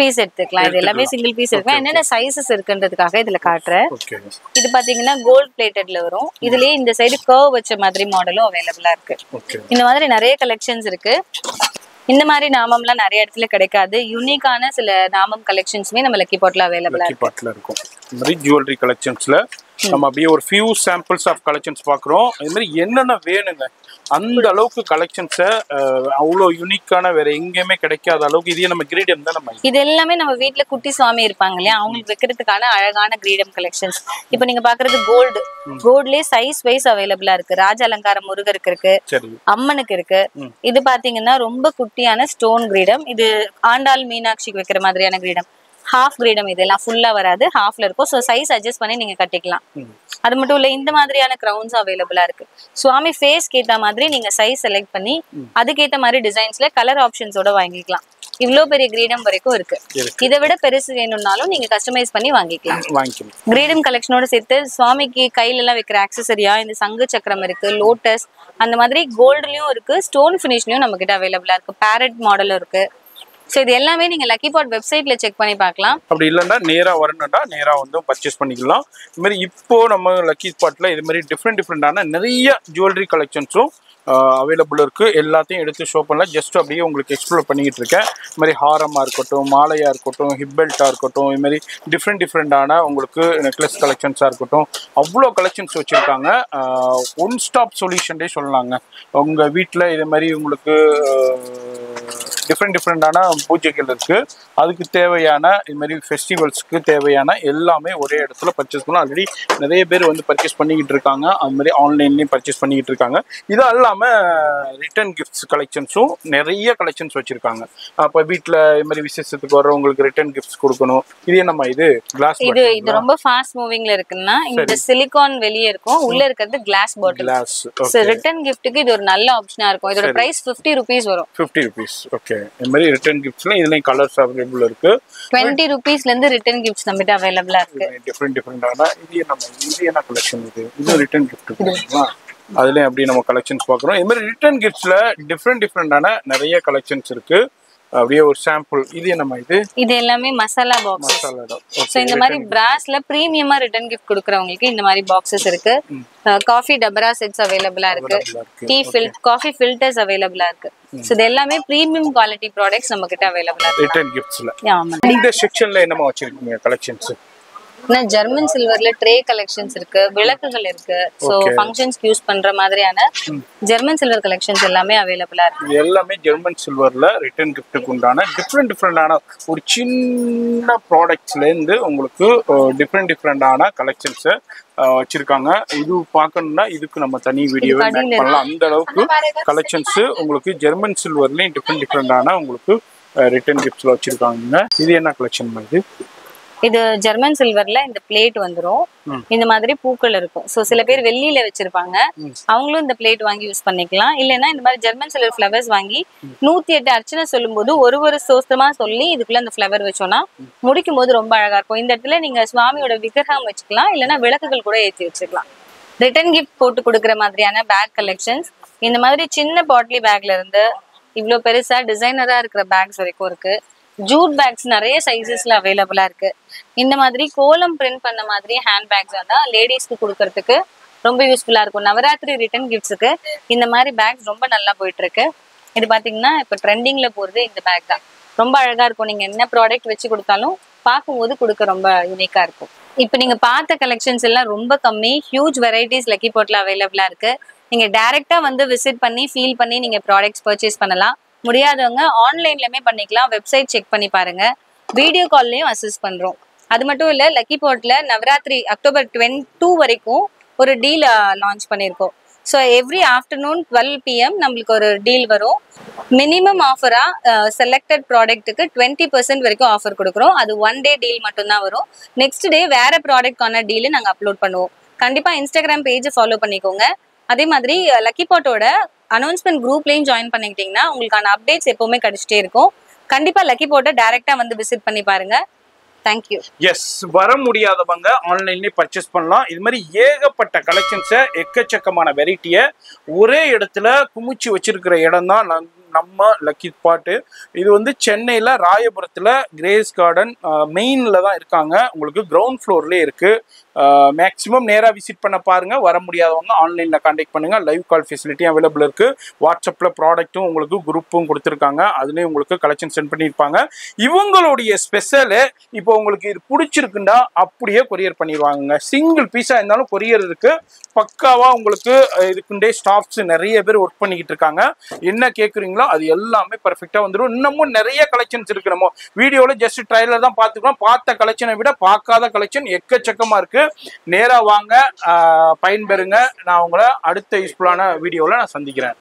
S2: பீஸ்
S1: எடுத்துக்கலாம்? இது எல்லாமே சிங்கிள் பீஸ் இருக்கும். என்னென்ன சைசஸ் இருக்குன்றதுக்காக இதுல காட்டுறேன். இது பாத்தீங்கன்னா கோல்ட் பிளேட்டட்ல வரும். இதுலயே இந்த சைடு கர்வ் வச்ச மாதிரி மாடலும் அவைலபிளா இருக்கு. இந்த மாதிரி நிறைய கலெக்ஷன்ஸ் இருக்கு. இந்த மாதிரி நாமம்லாம் நிறைய இடத்துல கிடைக்காது. யூனிக்கான சில நாமம் கலெக்ஷன்ஸ்மே நம்ம லக்கி பாட்ல அவைலபிளா இருக்கும்.
S2: இந்த மாதிரி ஜுவல்லரி கலெக்ஷன்ஸ்ல நம்ம அப்படியே ஒரு ஃபியூ சாம்பிள்ஸ் ஆஃப் கலெக்ஷன்ஸ் பாக்குறோம். இது மாதிரி என்னென்ன வேணுங்க அந்த அளவுக்கு கலெக்ஷன்ஸை அவ்வளோ யூனிக்கான வேற எங்கேயுமே கிடைக்காத அளவுக்கு இதே நம்ம கிரீடம் தான். நம்ம
S1: இது எல்லாமே நம்ம வீட்டுல குட்டி சுவாமி இருப்பாங்க இல்லையா, அவங்களுக்கு வைக்கிறதுக்கான அழகான கிரீடம் கலெக்ஷன்ஸ். இப்போ நீங்க பாக்குறது கோல்ட்லயே சைஸ் வைஸ் அவைலபிளா இருக்கு. ராஜ அலங்காரம் முருகருக்கு இருக்கு, அம்மனுக்கு இருக்கு. இது பாத்தீங்கன்னா ரொம்ப குட்டியான ஸ்டோன் கிரீடம். இது ஆண்டாள் மீனாட்சிக்கு வைக்கிற மாதிரியான கிரீடம். ஹாஃப் கிரீடம், இதெல்லாம் ஃபுல்லா வராது, ஹாஃப்ல இருக்கும். ஸோ சைஸ் அட்ஜஸ்ட் பண்ணி நீங்க கட்டிக்கலாம். அது மட்டும் இல்ல, இந்த மாதிரியான கிரவுன்ஸ் அவைலபிளா இருக்கு. சுவாமி ஃபேஸ்க்கு ஏத்த மாதிரி நீங்க சைஸ் செலக்ட் பண்ணி அதுக்கேற்ற மாதிரி டிசைன்ஸ்ல கலர் ஆப்ஷன்ஸோட வாங்கிக்கலாம். இவ்ளோ பெரிய கிரீடம் வரைக்கும் இருக்கு. இதை விட பெருசு வேணும்னாலும் நீங்க கஸ்டமைஸ் பண்ணி வாங்கிக்கலாம். கிரீடம் கலெக்ஷனோட சேர்த்து சுவாமிக்கு கையில எல்லாம் வைக்கிற ஆக்சசரியா இந்த சங்கு சக்கரம் இருக்கு, லோட்டஸ் அந்த மாதிரி கோல்டுலயும் இருக்கு, ஸ்டோன் ஃபினிஷ்லயும் நம்ம கிட்ட அவைலபிளா இருக்கு, பேரட் மாடலும் இருக்கு. சோ இது எல்லாமே நீங்க லக்கி பாட் வெப்சைட்ல செக் பண்ணி பார்க்கலாம்.
S2: அப்படி இல்லைன்னா நேரா வரணும்னா நேரா வந்து பர்ச்சேஸ் பண்ணிக்கலாம். இது மாதிரி இப்போ நம்ம லக்கி ஸ்பாட்ல இது மாதிரி டிஃப்ரெண்டான நிறைய ஜுவல்லரி கலெக்ஷன்ஸும் அவைலபிள் இருக்கு. எல்லாத்தையும் எடுத்து ஷோ பண்ணலாம். ஜஸ்ட் அப்படியே உங்களுக்கு எக்ஸ்ப்ளோர் பண்ணிக்கிட்டு இருக்கேன். இது மாதிரி ஹாரமா இருக்கட்டும், மாலையா இருக்கட்டும், ஹிப் பெல்ட்டா இருக்கட்டும், இது மாதிரி டிஃப்ரெண்டான உங்களுக்கு நெக்லஸ் கலெக்ஷன்ஸா இருக்கட்டும், அவ்வளோ கலெக்ஷன்ஸ் வச்சிருக்காங்க. ஒன் ஸ்டாப் சொல்யூஷன்டே சொல்லலாங்க. உங்க வீட்டில் இது மாதிரி உங்களுக்கு டிஃப்ரெண்டான பூஜைகள் இருக்கு, அதுக்கு தேவையான இது மாதிரி ஃபெஸ்டிவல்ஸ்க்கு தேவையான எல்லாமே ஒரே இடத்துல பர்ச்சேஸ் பண்ணலாம். ஆல்ரெடி நிறைய பேர் வந்து பர்ச்சேஸ் பண்ணிக்கிட்டு இருக்காங்க. அது மாதிரி ஆன்லைன்லேயும் பர்ச்சேஸ் பண்ணிக்கிட்டு இருக்காங்க. இது இல்லாமல் ரிட்டர்ன் கிஃப்ட்ஸ் கலெக்ஷன்ஸும் நிறைய கலெக்ஷன்ஸ் வச்சிருக்காங்க. அப்போ வீட்டில் இது மாதிரி விசேஷத்துக்கு வர்றவங்களுக்கு ரிட்டர்ன் கிஃப்ட்ஸ் கொடுக்கணும். இது என்னம்மா இது கிளாஸ்?
S1: இது ரொம்ப ஃபாஸ்ட் மூவிங்ல இருக்குன்னா இந்த சிலிகான் வெளியே இருக்கும், உள்ள இருக்கிறது கிளாஸ் பாட்டில். ரிட்டர்ன் கிஃப்ட்டுக்கு இது ஒரு நல்ல ஆப்ஷனா இருக்கும். இதோட பிரைஸ் 50 rupees வரும். 50
S2: rupees. ஓகே. இந்த மாதிரி ரிட்டர்ன் கிஃப்ட்ஸ்ல இதுலயும் கலர்ஸ் அவைலபிள் இருக்கு.
S1: 20 rupeesல இருந்து ரிட்டர்ன் கிஃப்ட்ஸ் நம்மகிட்ட அவைலபிளா இருக்கு.
S2: டிஃப்ரெண்டான இது நம்ம இந்தியனா கலெக்ஷன். இது ரிட்டர்ன் கிஃப்ட் இருக்குங்களா? அதுலயும் அப்படி நம்ம கலெக்ஷன்ஸ் பாக்குறோம். இது மாதிரி ரிட்டர்ன் கிஃப்ட்ஸ்ல டிஃப்ரெண்டான நிறைய கலெக்ஷன்ஸ் இருக்கு. அப்படியே ஒரு சாம்பிள். இது என்னமா இது
S1: எல்லாமே மசாலா பாக்ஸ். சோ இந்த மாதிரி பிராஸ்ல பிரீமியமா ரிட்டர்ன் கிஃப்ட் கொடுக்கறவங்களுக்கு இந்த மாதிரி பாக்ஸஸ் இருக்கு. காஃபி டபரா செட்ஸ் அவைலபிளா இருக்கு. காஃபி ஃபில்டர்ஸ் அவைலபிளா இருக்கு. சோ இது எல்லாமே பிரீமியம் குவாலிட்டி ப்ராடக்ட்ஸ் நம்ம கிட்ட அவைலபிளா இருக்கு
S2: ரிட்டர்ன் கிஃப்ட்ஸ்ல. இந்த செக்ஷன்ல என்னமா வச்சிருக்கீங்க கலெக்ஷன்ஸ்?
S1: ஜெர்மன் சில்வர்ல ட்ரே கலெக்ஷன்ஸ் இருக்கு, விளக்குகள் இருக்கு. சோ ஃபங்க்ஷன்ஸ்க்கு யூஸ் பண்ற மாதிரியான ஜெர்மன் சில்வர் கலெக்ஷன்ஸ் எல்லாமே அவைலபிளா இருக்கு.
S2: இது எல்லாமே ஜெர்மன் சில்வர்ல ரிட்டர்ன் கிஃப்ட்டுக்கு உண்டான டிஃப்ரெண்டான ஒரு சின்ன ப்ராடக்ட்ஸ்ல இருந்து உங்களுக்கு டிஃப்ரெண்டான கலெக்ஷன்ஸ் வச்சிருக்காங்க. இது பார்க்கணும்னா இதுக்கு நம்ம தனி வீடியோவே மேக் பண்ணலாம். அந்த அளவுக்கு கலெக்ஷன்ஸ் உங்களுக்கு ஜெர்மன் சில்வர்லயும் டிஃப்ரெண்டான உங்களுக்கு ரிட்டர்ன் கிஃப்ட்ஸ்ல வச்சிருக்காங்க. இது என்ன கலெக்ஷன் மாதிரி?
S1: இது ஜெர்மன் சில்வர்ல இந்த பிளேட் வந்துரும். இந்த மாதிரி பூக்கள் இருக்கும். சோ சில பேர் வெள்ளியில வச்சிருப்பாங்க, அவங்களும் இந்த பிளேட் வாங்கி யூஸ் பண்ணிக்கலாம். இல்லைன்னா இந்த மாதிரி ஜெர்மன் சில்வர் ஃபிளவர்ஸ் வாங்கி 108 அர்ச்சனை சொல்லும் போது ஒரு சோஸ்திரமா சொல்லி இதுக்குள்ள அந்த ஃபிளவர் வச்சோம்னா முடிக்கும் போது ரொம்ப அழகா இருக்கும். இந்த இடத்துல நீங்க சுவாமியோட விக்கிரகம் வச்சுக்கலாம், இல்லைன்னா விளக்குகள் கூட ஏற்றி வச்சுக்கலாம். ரிட்டர்ன் கிஃப்ட் போட்டு கொடுக்குற மாதிரியான பேக் கலெக்ஷன்ஸ் இந்த மாதிரி சின்ன பாட்லி பேக்ல இருந்து இவ்வளவு பெருசா டிசைனரா இருக்கிற பேக்ஸ் வரைக்கும் இருக்கு. ஜூட் பேக்ஸ் நிறைய சைசஸ்ல அவைலபிளா இருக்கு. இந்த மாதிரி கோலம் பிரிண்ட் பண்ண மாதிரி ஹேண்ட் பேக்ஸ் வந்தா லேடிஸ்க்கு கொடுக்கறதுக்கு ரொம்ப யூஸ்ஃபுல்லா இருக்கும். நவராத்திரி ரிட்டர்ன் கிஃப்ட்ஸுக்கு இந்த மாதிரி பேக்ஸ் ரொம்ப நல்லா போயிட்டு இருக்கு. இது பாத்தீங்கன்னா இப்ப ட்ரெண்டிங்ல போறது இந்த பேக் தான். ரொம்ப அழகா இருக்கும். நீங்க என்ன ப்ராடக்ட் வச்சு கொடுத்தாலும் பார்க்கும்போது கொடுக்க ரொம்ப யூனிக்கா இருக்கும். இப்ப நீங்க பார்த்த கலெக்ஷன்ஸ் எல்லாம் ரொம்ப கம்மி. ஹியூஜ் வெரைட்டிஸ் லக்கி பாட்ல அவைலபிளா இருக்கு. நீங்க டைரக்டா வந்து விசிட் பண்ணி ஃபீல் பண்ணி நீங்க ப்ராடக்ட்ஸ் பர்ச்சேஸ் பண்ணலாம். முடியாதவங்க ஆன்லைன்லயுமே பண்ணிக்கலாம். வெப்சைட் செக் பண்ணி பாருங்க. வீடியோ கால்லயும் அசிஸ்ட் பண்றோம். அது மட்டும் இல்ல, லக்கி பாட்ல நவராத்திரி அக்டோபர் 22 வரைக்கும் ஒரு டீல் லான்ச் பண்ணிருக்கோம். ஸோ எவ்ரி ஆஃப்டர்நூன் 12 PM நம்மளுக்கு ஒரு டீல் வரும். மினிமம் ஆஃபரா செலக்டட் ப்ராடக்ட்டுக்கு 20% வரைக்கும் ஆஃபர் கொடுக்குறோம். அது 1 day டீல் மட்டும்தான் வரும். நெக்ஸ்ட் டே வேற ப்ராடக்ட்கான டீல் நாங்கள் அப்லோட் பண்ணுவோம். கண்டிப்பா இன்ஸ்டாகிராம் பேஜை ஃபாலோ பண்ணிக்கோங்க. அதே மாதிரி லக்கி பாட்டோட அனௌன்ஸ்மெண்ட் குரூப்லயும் ஜாயின் பண்ணிக்கிட்டீங்கன்னா உங்களுக்கான அப்டேட்ஸ் எப்பவுமே கிடைச்சிட்டே இருக்கும். கண்டிப்பா லக்கி பாட்டை டைரக்டா வந்து விசிட் பண்ணி பாருங்க. தேங்க்யூ.
S2: எஸ், வர முடியாதவங்க ஆன்லைன்லேயே பர்ச்சேஸ் பண்ணலாம். இது மாதிரி ஏகப்பட்ட கலெக்ஷன்ஸை எக்கச்சக்கமான வெரைட்டியை ஒரே இடத்துல குமிச்சு வச்சிருக்கிற இடம் தான் நம்ம லக்கி ஸ்பாட்டு. இது வந்து சென்னையில் ராயபுரத்தில் கிரேஸ் கார்டன் மெயினில் தான் இருக்காங்க. உங்களுக்கு கிரவுண்ட் ஃப்ளோர்லேயே இருக்குது. மேக்ஸிமம் நேராக விசிட் பண்ண பாருங்கள். வர முடியாதவங்க ஆன்லைனில் கான்டாக்ட் பண்ணுங்கள். லைவ் கால் ஃபெசிலிட்டியும் அவைலபிள் இருக்குது. வாட்ஸ்அப்பில் ப்ராடக்ட்டும் உங்களுக்கு குரூப்பும் கொடுத்துருக்காங்க. அதுலேயும் உங்களுக்கு கலெக்ஷன் சென்ட் பண்ணியிருப்பாங்க. இவங்களுடைய ஸ்பெஷலு இப்போ உங்களுக்கு இது பிடிச்சிருக்குண்டா அப்படியே கொரியர் பண்ணிடுவாங்க. சிங்கிள் பீஸாக இருந்தாலும் கொரியர் இருக்குது. பக்காவாக உங்களுக்கு இதுக்குண்டே ஸ்டாஃப்ஸ் நிறைய பேர் ஒர்க் பண்ணிக்கிட்டு இருக்காங்க. என்ன கேட்குறீங்களோ அது எல்லாமே பர்ஃபெக்டாக வந்துடும். இன்னமும் நிறைய கலெக்ஷன்ஸ் இருக்கு. நம்ம வீடியோவில் ஜஸ்ட் ட்ரைலர் தான் பார்த்துக்கலாம். பார்த்த கலெக்ஷனை விட பார்க்காத கலெக்ஷன் எக்கச்சக்கமாக இருக்கு. நேராக வாங்க, பயன்பெறுங்க. நான் உங்களை அடுத்த யூஸ்ஃபுல்லான வீடியோவில் நான் சந்திக்கிறேன்.